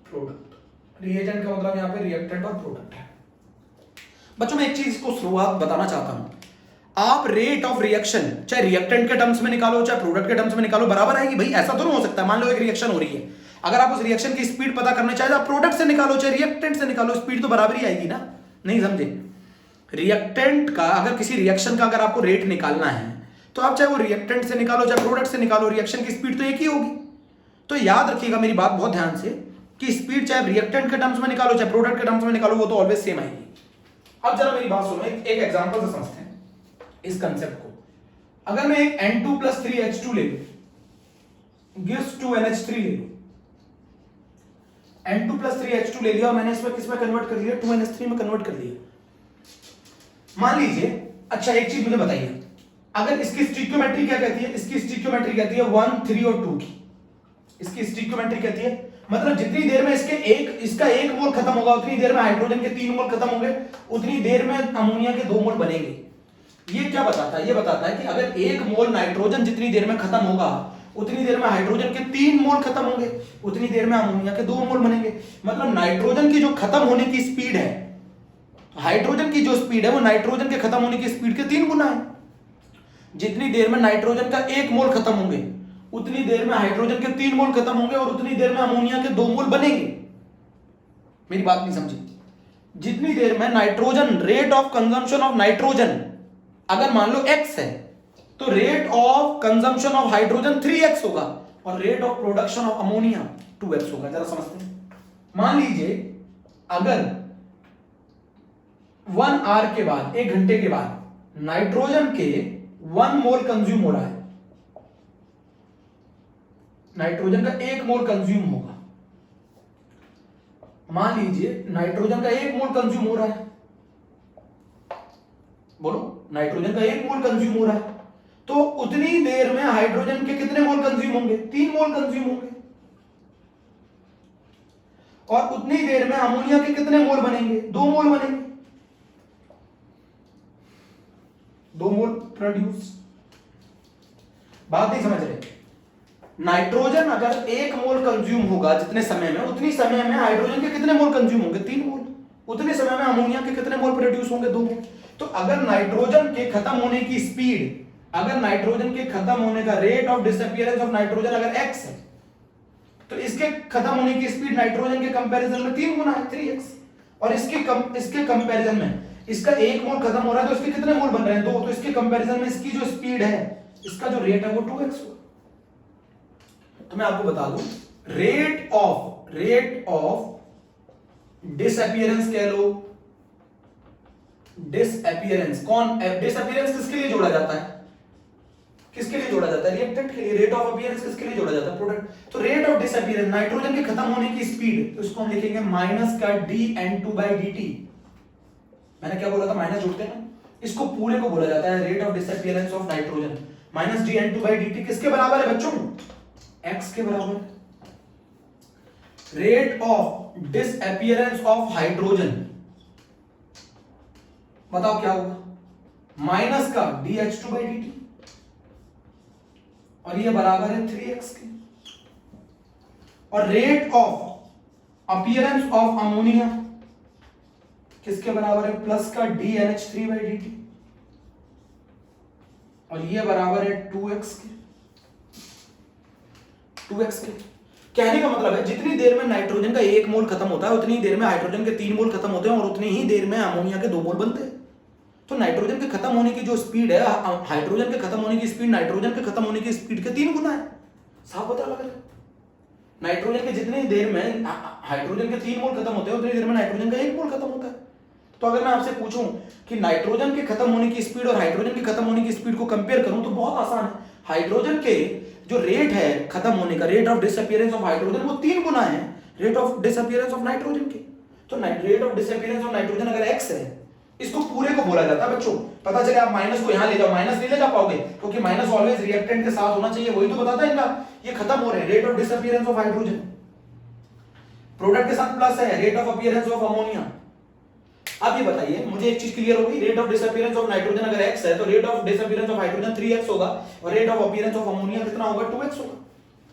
प्रोडक्ट। रिएजेंट का मतलब यहां पे रिएक्टेंट और प्रोडक्ट है। बच्चों मैं एक चीज को शुरुआत बताना चाहता हूं, आप रेट ऑफ रिएक्शन चाहे रिएक्टेंट के टर्म्स में निकालो चाहे प्रोडक्ट के टर्म्स में निकालो, बराबर आएगी भाई। ऐसा तो नहीं हो सकता है, मान लो एक रिएक्शन हो रही है, अगर आप उस रिएक्शन की स्पीड पता करना चाहे तो आप प्रोडक्ट से निकालो चाहे रिएक्टेंट से निकालो, स्पीड तो बराबर ही आएगी ना। नहीं समझे? रिएक्टेंट का अगर किसी रिएक्शन का अगर आपको रेट निकालना है तो आप चाहे वो रिएक्टेंट से निकालो चाहे प्रोडक्ट से निकालो, रिएक्शन की स्पीड तो एक ही होगी। तो याद रखिएगा मेरी बात बहुत ध्यान से कि स्पीड चाहे रिएक्टेंट के टर्म्स में निकालो चाहे प्रोडक्ट के टर्म्स में निकालो, वो तो ऑलवेज सेम आएगी। अब जरा मेरी बात सुनो, एक एग्जांपल से समझते हैं इस कंसेप्ट को। अगर मैं एक N2 + 3H2 ले लूं, gives 2NH3 ले लूं, N2 + 3H2 ले लिया और मैंने इसमें किस में कन्वर्ट कर लिया, 2NH3 में कन्वर्ट कर लिया। मान लीजिए, अच्छा एक चीज मुझे बताइए, अगर इसकी स्टिक्योमेट्री क्या कहती है? इसकी स्टिक्योमेट्री कहती है 1, 3 और 2 की। इसकी स्टिक्योमेट्री कहती है मतलब जितनी देर में इसका एक मोल खत्म होगा उतनी देर में हाइड्रोजन के 3 मोल खत्म होंगे, उतनी देर में अमोनिया के 2 मोल बनेंगे। ये क्या बताता है? ये बताता है कि अगर 1 मोल नाइट्रोजन जितनी देर में खत्म होगा उतनी देर में हाइड्रोजन के 3 मोल खत्म होंगे, उतनी देर में अमोनिया के 2 मोल बनेंगे। मतलब नाइट्रोजन की जो खत्म होने की स्पीड है, हाइड्रोजन की जो स्पीड है वो नाइट्रोजन के खत्म होने की स्पीड के 3 गुना है। जितनी देर में नाइट्रोजन का 1 मोल खत्म होंगे उतनी देर में हाइड्रोजन के 3 मोल खत्म होंगे और उतनी देर में अमोनिया के 2 मोल बनेंगे। मेरी बात नहीं समझी? जितनी देर में nitrogen, rate of consumption of nitrogen अगर मान लो x है तो rate of consumption of hydrogen 3x होगा और rate of production of ammonia 2x होगा। जरा समझते हैं। मान लीजिए अगर 1 आवर के बाद, 1 घंटे के बाद नाइट्रोजन के 1 मोल कंज्यूम हो रहा है, नाइट्रोजन का 1 मोल कंज्यूम होगा। मान लीजिए नाइट्रोजन का 1 मोल कंज्यूम हो रहा है, बोलो नाइट्रोजन का 1 मोल कंज्यूम हो रहा है, तो उतनी देर में हाइड्रोजन के कितने मोल कंज्यूम होंगे? 3 मोल कंज्यूम होंगे। और उतनी देर में अमोनिया के कितने मोल बनेंगे? 2 मोल बनेंगे। 2 मोल प्रोड्यूस। बात नहीं समझ रहे? नाइट्रोजन अगर 1 मोल कंज्यूम होगा जितने समय में, उतनी समय में हाइड्रोजन के कितने मोल कंज्यूम होंगे? 3 मोल। उतने समय में अमोनिया के कितने मोल प्रोड्यूस होंगे? 2 मोल। तो अगर नाइट्रोजन के खत्म होने की स्पीड, अगर नाइट्रोजन के खत्म होने का rate of disappearance of nitrogen अगर x है तो इसके खत्म होने की स्पीड नाइट्रोजन के कंपैरिजन में 3 गुना है, 3x। और इसके कंपैरिजन में इसका 1 मोल खत्म हो रहा है तो इसके कितने मोल बन रहे हैं? 2। तो इसके कंपैरिजन में इसकी जो स्पीड है, इसका जो रेट है वो 2x होगा। तो मैं आपको बता दूं, रेट ऑफ डिसअपीयरेंस कह लो, डिसअपीयरेंस किसके लिए जोड़ा जाता है? किसके लिए जोड़ा जाता है? रिएक्टेंट के लिए। रेट ऑफ अपीयरेंस किसके लिए जोड़ा जाता है? प्रोडक्ट। तो रेट ऑफ डिसअपीयरेंस, नाइट्रोजन के खत्म होने की स्पीड, तो इसको हम लिखेंगे माइनस का dN2/dt। मैंने क्या बोला था? माइनस जोड़ते हैं ना, इसको पूरे को बोला जाता है rate of disappearance of nitrogen. Minus dN2/dt किसके बराबर है बच्चों? x के बराबर। Rate of disappearance of hydrogen बताओ क्या होगा? माइनस का dH2/dt और ये बराबर है 3x के। और rate of appearance of ammonia किसके बराबर है? प्लस का dNH3/dt और ये बराबर है 2x के। 2x के कहने का मतलब है जितनी देर में नाइट्रोजन का 1 मोल खत्म होता है उतनी देर में हाइड्रोजन के 3 मोल खत्म होते हैं और उतनी ही देर में अमोनिया के 2 मोल बनते हैं। तो नाइट्रोजन के खत्म होने की जो स्पीड है, हाइड्रोजन के खत्म होने की स्पीड नाइट्रोजन के खत्म होने की स्पीड के 3 गुना है। साफ पता लग रहा है? नाइट्रोजन के जितनी देर में हाइड्रोजन के 3 मोल खत्म होते हैं उतनी देर में नाइट्रोजन का 1 मोल खत्म होता है। तो अगर मैं आपसे पूछूं कि नाइट्रोजन के खत्म होने की स्पीड और हाइड्रोजन के खत्म होने की स्पीड को कंपेयर करूं तो बहुत आसान है। हाइड्रोजन के जो रेट है खत्म होने का, rate of disappearance of hydrogen, वो 3 गुना है rate of disappearance of nitrogen के। तो rate of disappearance of nitrogen अगर x है, इसको पूरे को बोला जाता है बच्चों। पता चले आप माइनस को यहां ले जाओ, माइनस नहीं ले जा पाओगे क्योंकि माइनस ऑलवेज रिएक्टेंट के साथ होना चाहिए, वही तो बताता है इनका ये खत्म हो रहे हैं, rate of disappearance of hydrogen. Product के साथ प्लस है, rate of appearance of ammonia. अब ये बताइए मुझे एक चीज क्लियर होगी, rate of disappearance of nitrogen अगर x है तो rate of disappearance of hydrogen 3x होगा और rate of appearance of ammonia कितना होगा, 2x होगा।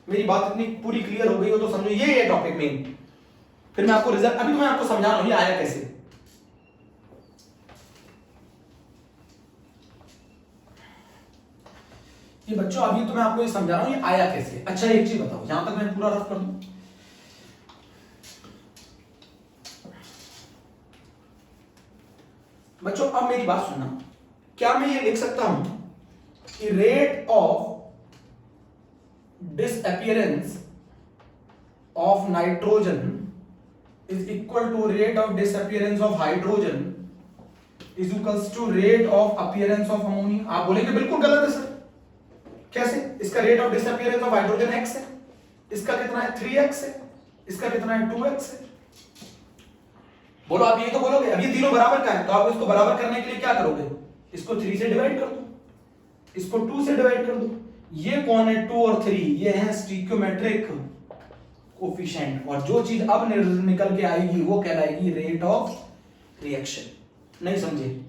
मेरी बात इतनी पूरी क्लियर हो गई हो तो समझो ये है टॉपिक मेन। फिर मैं आपको रिजल्ट, अभी तो मैं आपको समझा रहा हूं ये आया कैसे। ये बच्चों अभी तो मैं आपको ये समझा रहा हूं ये आया कैसे। अच्छा एक चीज बताओ, यहां तक मैं पूरा रफ कर दूं। बच्चों अब मेरी बात सुनना, क्या मैं ये लिख सकता हूं कि rate of disappearance of nitrogen is equal to rate of disappearance of hydrogen is equals to rate of appearance of ammonia? आप बोलेंगे बिल्कुल गलत है सर, कैसे? इसका rate of disappearance of hydrogen x है, इसका कितना है 3x है, इसका कितना है 2x है। बोलो आप यही तो बोलोगे। अब ये तीनों बराबर का है तो आप इसको बराबर करने के लिए क्या करोगे, इसको 3 से डिवाइड कर दो, इसको 2 से डिवाइड कर दो। ये कौन है 2 और 3, ये है स्टिक्योमेट्रिक कोफिशिएंट, और जो चीज अब निकल के आएगी वो कहलाएगी रेट ऑफ रिएक्शन। नहीं समझे?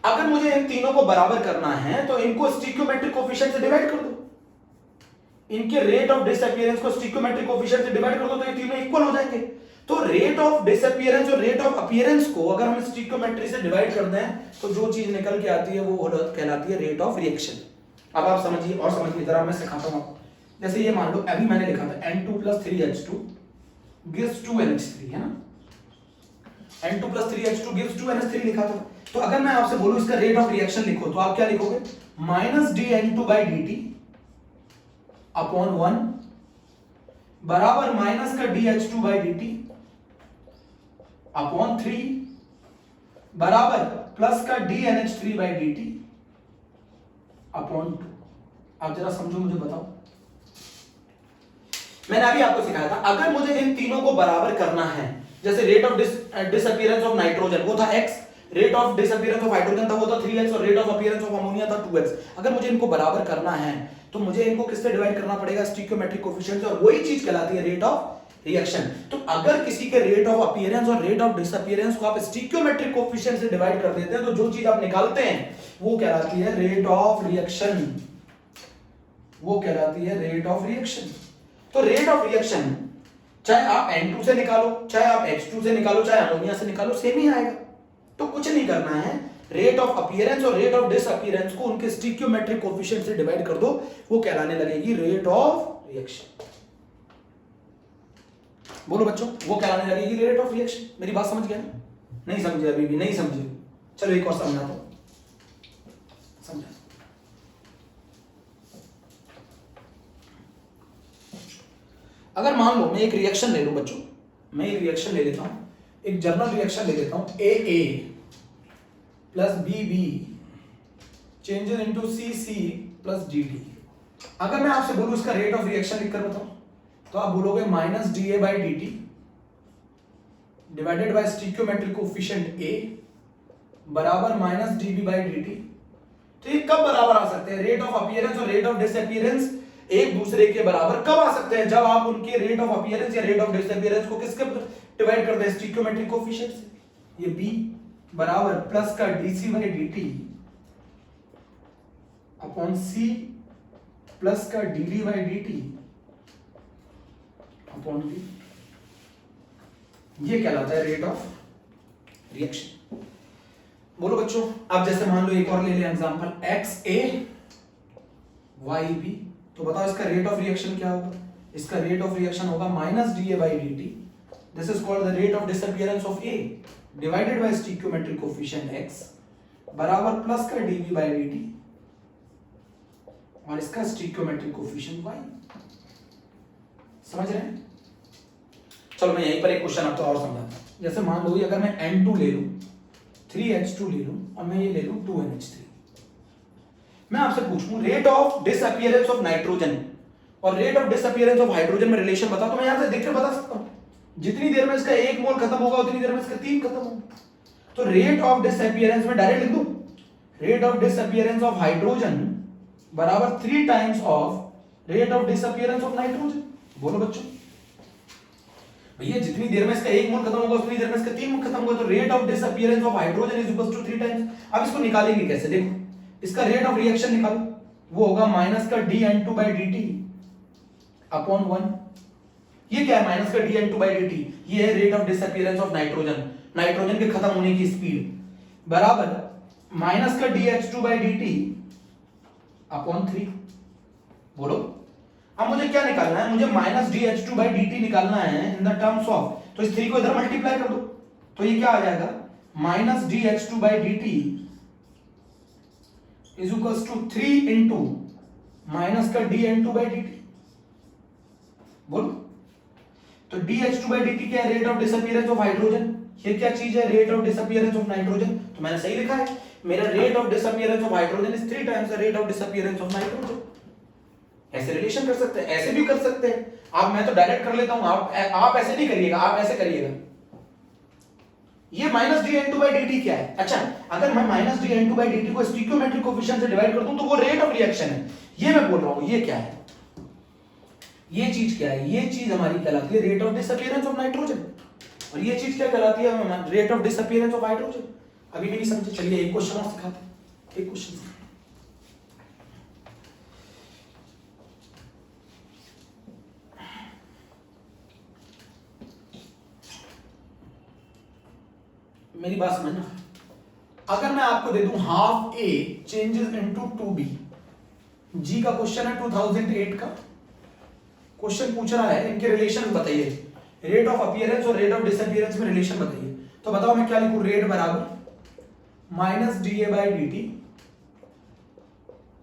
अगर मुझे इन तीनों को बराबर करना है तो इनको स्टिक्योमेट्रिक कोफिशिएंट से डिवाइड कर दो, इनके रेट ऑफ डिसअपीयरेंस को स्टिक्योमेट्रिक कोफिशिएंट से डिवाइड कर दो तो ये तीनों इक्वल हो जाएंगे। तो रेट ऑफ डिसअपीयरेंस और रेट ऑफ अपीयरेंस को अगर हम स्टिक्योमेट्री से डिवाइड कर दें तो जो चीज निकल के आती है वो कहलाती है रेट ऑफ रिएक्शन। अब आप समझिए और समझिए जरा, मैं सिखाता हूं आपको। जैसे ये मान लो अभी मैंने लिखा था N2 + 3H2 gives 2NH3, है ना? N2 + 3H2 gives 2NH3 लिखा था। तो अगर मैं आपसे बोलूं इसका रेट ऑफ रिएक्शन लिखो तो आप क्या लिखोगे, -dN2/dt अपॉन 1 बराबर माइनस का dH2/dt अपॉन 3 बराबर प्लस का dNH3/dt अपॉन 2। आप जरा समझो, मुझे बताओ। मैंने अभी आपको सिखाया था अगर मुझे इन तीनों को बराबर करना है, जैसे rate of disappearance of nitrogen वो था x, rate of disappearance of hydrogen था वो था 3x और rate of appearance of ammonia था 2x। अगर मुझे इनको बराबर करना है तो मुझे इनको किससे डिवाइड करना पड़ेगा, स्टिक्योमेट्रिक कोफिशिएंट से, और वही चीज कहलाती है रेट ऑफ रिएक्शन। तो अगर किसी के रेट ऑफ अपीयरेंस और रेट ऑफ डिसअपीयरेंस को आप स्टिक्योमेट्रिक कोफिशिएंट से डिवाइड कर देते हैं तो जो चीज आप निकालते हैं वो कहलाती है रेट ऑफ रिएक्शन, वो कहलाती है रेट ऑफ रिएक्शन। तो रेट ऑफ रिएक्शन चाहे आप N2 से निकालो, चाहे आप H2 से निकालो, चाहे अमोनिया से निकालो, सेम ही आएगा। तो कुछ नहीं करना है, रेट ऑफ अपीयरेंस और रेट ऑफ डिसअपीयरेंस को उनके स्टिक्योमेट्रिक कोफिशिएंट से डिवाइड कर दो, वो कहलाने लगेगी रेट ऑफ रिएक्शन। बोलो बच्चों, वो कहलाने लगेगी रेट ऑफ रिएक्शन। मेरी बात समझ गया? नहीं समझे? अभी भी नहीं समझे? चलो एक और समझा दो, समझा। अगर मान लो मैं एक रिएक्शन ले लूं बच्चों, मैं एक रिएक्शन ले लेता हूं, एक जर्नल रिएक्शन ले लेता हूं, AA plus BB changes into CC plus DD। अगर मैं आपसे बोलूं इसका रेट ऑफ रिएक्शन लिखकर बताओ तो आप बोलोगे -dA/dt divided by stoichiometric coefficient A बराबर -dB/dt। तो ये कब बराबर आ सकते हैं, रेट ऑफ अपीयरेंस और रेट ऑफ डिसअपीयरेंस एक दूसरे के बराबर कब आ सकते हैं, जब आप उनके रेट ऑफ अपीयरेंस या रेट ऑफ डिसअपीयरेंस को किसके डिवाइड करते हैं, स्टिक्योमेट्रिक कोफिशिएंट से। ये B बराबर प्लस का dC/dt अपॉन C प्लस का dD/dt अपॉन V, ये कहलाता है रेट ऑफ रिएक्शन। बोलो बच्चों, अब जैसे मान लो एक और ले लें एग्जांपल, XA YB, तो बताओ इसका रेट ऑफ रिएक्शन क्या होगा, इसका रेट ऑफ रिएक्शन होगा -dA/dt, this is called the rate of disappearance of A divided by stoichiometric coefficient X बराबर प्लस का dB/dt और इसका स्टिक्योमेट्रिक कोफिशिएंट Y। समझ रहे हैं? चलो मैं यहीं पर एक क्वेश्चन आपको और समझाता हूं। जैसे मान लो अगर मैं N2 ले लूं, 3H2 ले लूं और मैं ये ले लूं 2NH3, मैं आपसे पूछूं rate of disappearance of nitrogen और rate of disappearance of hydrogen में रिलेशन बताओ, तो मैं यहां से देख के बता सकता हूं। जितनी देर में इसका 1 मोल खत्म होगा उतनी देर में इसका 3 खत्म होगा। तो रेट ऑफ डिसअपीयरेंस में डायरेक्ट लिख दूं, rate of disappearance of hydrogen बराबर 3 times of rate of disappearance of nitrogen. बोलो बच्चों, भैया जितनी देर में इसका 1 मोल खत्म होगा उतनी देर में इसका 3 मोल खत्म होगा, तो rate of disappearance of hydrogen is equal to 3 times. अब इसको निकालेंगे कैसे? देखो, इसका रेट ऑफ रिएक्शन निकालो, वो होगा माइनस का dN2/dt अपॉन 1। ये क्या है? माइनस का dN2/dt, ये है rate of disappearance of nitrogen, nitrogen के खत्म होने की स्पीड, बराबर माइनस का dH2/dt अपॉन 3। बोलो, अब मुझे क्या निकालना है? मुझे माइनस dH2/dt निकालना है इन द टर्म्स ऑफ, तो इस 3 को इधर मल्टीप्लाई कर दो, तो ये क्या आ जाएगा? Minus dH2/dt is equal to 3 into minus का dN2/dt। बोलो, तो dH2/dt क्या है? Rate of disappearance of hydrogen. ये क्या चीज है? Rate of disappearance of nitrogen. तो मैंने सही लिखा है, मेरा rate of disappearance of hydrogen is 3 times the rate of disappearance of nitrogen. ऐसे रिलेशन कर सकते हैं, ऐसे भी कर सकते हैं आप। मैं तो डायरेक्ट कर लेता हूं, आप ऐसे नहीं करिएगा, आप ऐसे करिएगा। ये माइनस dN2/dt क्या है? अच्छा, अगर मैं माइनस dN2/dt को स्टोइकियोमेट्रिक कोएफिशिएंट से डिवाइड कर दूं तो वो रेट ऑफ रिएक्शन है। ये मैं बोल रहा हूं, ये क्या है? ये चीज क्या है? ये चीज हमारी कहलाती है rate of disappearance of nitrogen, और ये चीज क्या कहलाती है? Rate of disappearance of hydrogen. अभी भी नहीं समझे? चलिए एक क्वेश्चन और सिखाते हैं, एक क्वेश्चन। मेरी बात समझना, अगर मैं आपको दे दूं half A changes into 2b, जी का क्वेश्चन है 2008 का, क्वेश्चन पूछ रहा है इनके रिलेशन बताइए, रेट ऑफ अपीयरेंस और रेट ऑफ डिसअपीयरेंस में रिलेशन बताइए। तो बताओ मैं क्या लिखूं? रेट बराबर minus dA/dt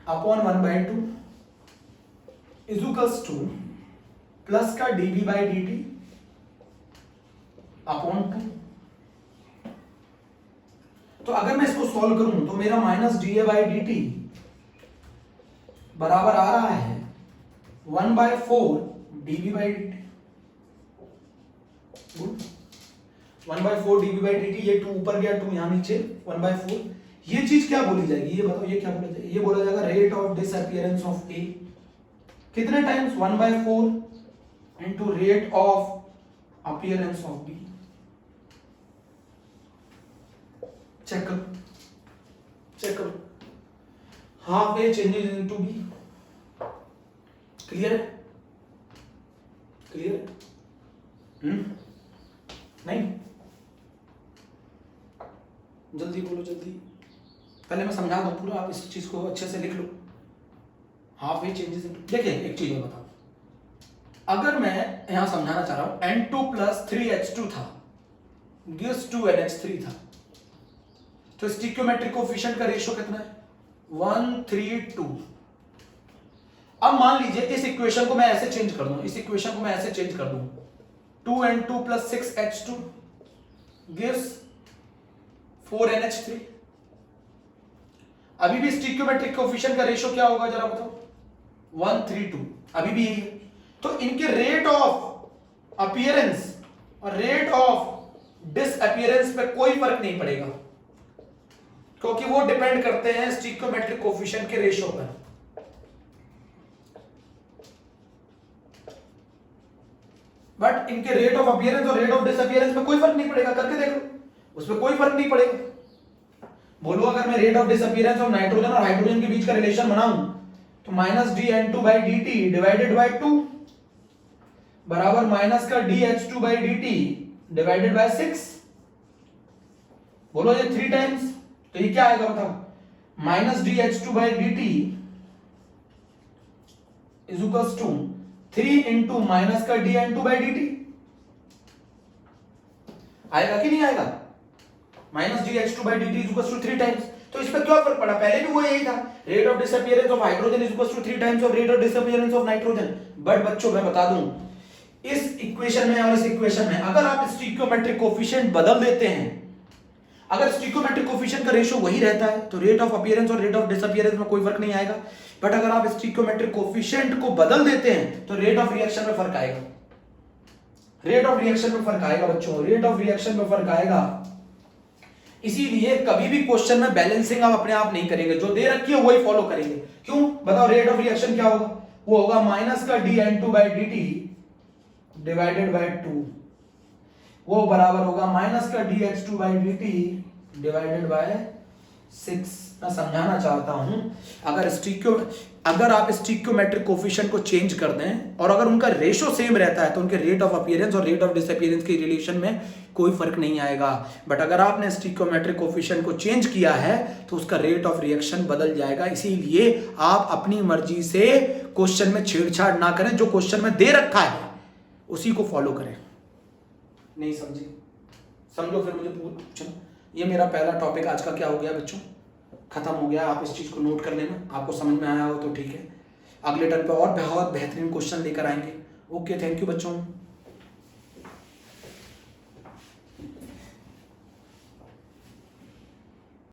upon 1/2 is equals to plus का dB/dt अपॉन 2। तो अगर मैं इसको सॉल्व करूं तो मेरा माइनस dA/dt बराबर आ रहा है 1/4 dB/dt। 1/4 dB/dt, ये 2 ऊपर गया, 2 यहां नीचे, 1/4। ये चीज क्या बोली जाएगी? ये बताओ, ये क्या बोला जाएगा? ये बोला जाएगा rate of disappearance of A कितने times? 1/4 into rate of appearance of B. Check करो, चेक करो, half A changes into B. Clear है? क्लियर? नहीं? जल्दी बोलो, जल्दी। पहले मैं समझा दूं पूरा, आप इस चीज को अच्छे से लिख लो। हाफ ए चेंजेस इनटू, देखिए एक चीज और बताओ, अगर मैं यहां समझाना चाह रहा हूं N2 प्लस 3H2 था, गिव्स 2NH3 था, तो स्टिक्योमेट्रिक कोएफिशिएंट का रेशियो कितना है? 1:3:2। अब मान लीजिए इस इक्वेशन को मैं ऐसे चेंज कर दूं, इस इक्वेशन को मैं ऐसे चेंज कर दूं, 2N2 plus 6H2 gives 4NH3। अभी भी स्टिक्योमेट्रिक कोएफिशिएंट का रेशियो क्या होगा जरा बताओ? 1:3:2, अभी भी यही है। तो इनके रेट ऑफ अपीयरेंस और रेट ऑफ डिसअपीयरेंस पे कोई फर्क नहीं पड़ेगा, क्योंकि वो डिपेंड करते हैं स्टिक्योमेट्रिक कोएफिशिएंट के रेशियो पर। बट इनके रेट ऑफ अपीयरेंस और रेट ऑफ डिसअपीयरेंस में कोई फर्क नहीं पड़ेगा, करके देख लो, उसमें कोई फर्क नहीं पड़ेगा। बोलो, अगर मैं rate of disappearance of nitrogen और हाइड्रोजन के बीच का रिलेशन बनाऊं तो माइनस dN2/dt डिवाइडेड बाय 2 बराबर माइनस का dH2/dt डिवाइडेड बाय 6। बोलो ये 3 टाइम्स, तो ये क्या आएगा बताओ? Minus dH2/dt is equals to 3 into minus का dN2/dt। आएगा कि नहीं आएगा? Minus dH2/dt is equals to 3 times. तो इस पर क्या फर्क पड़ा? पहले भी वो यही था, rate of disappearance of hydrogen is equals to 3 times of rate of disappearance of nitrogen. But बच्चों मैं बता दूं, इस इक्वेशन में और इस इक्वेशन में अगर आप स्टोइकियोमेट्रिक कोफिशिएंट बदल देते हैं, अगर स्टोइकियोमेट्रिक कोफिशिएंट का रेशियो वही रहता है तो रेट ऑफ अपीयरेंस और रेट ऑफ डिसअपीयरेंस में कोई फर्क नहीं आएगा। बट अगर आप स्टोइकियोमेट्रिक कोफिशिएंट को बदल देते हैं तो रेट ऑफ रिएक्शन में फर्क आएगा, रेट ऑफ रिएक्शन में फर्क आएगा बच्चों, रेट ऑफ रिएक्शन में फर्क आएगा। इसीलिए कभी भी क्वेश्चन में बैलेंसिंग आप अपने आप नहीं करेंगे, जो दे रखी है वही फॉलो करेंगे। क्यों बताओ, रेट ऑफ रिएक्शन क्या होगा, वो होगा माइनस का dN2/dt डिवाइडेड बाय 2, वो बराबर होगा माइनस का dH2/dt डिवाइडेड बाय 6। मैं समझाना चाहता हूं, अगर आप स्टोइकियोमेट्रिक कोफिशिएंट को चेंज कर दें और अगर उनका रेशो सेम रहता है तो उनके रेट ऑफ अपीयरेंस और रेट ऑफ डिसअपीयरेंस के रिलेशन में कोई फर्क नहीं आएगा। बट अगर आपने स्टोइकियोमेट्रिक कोफिशिएंट को चेंज किया है तो उसका रेट ऑफ रिएक्शन बदल जाएगा। इसीलिए आप अपनी मर्जी से क्वेश्चन में छेड़छाड़ ना करें, जो क्वेश्चन में दे रखा है उसी को फॉलो करें। नहीं समझे, समझो फिर मुझे पूछना। ये मेरा पहला टॉपिक आज का क्या हो गया बच्चों, खत्म हो गया। आप इस चीज को नोट कर लेना, आपको समझ में आया हो तो ठीक है। अगले टर्म पे और बहुत बेहतरीन क्वेश्चन लेकर आएंगे। ओके, थैंक यू बच्चों।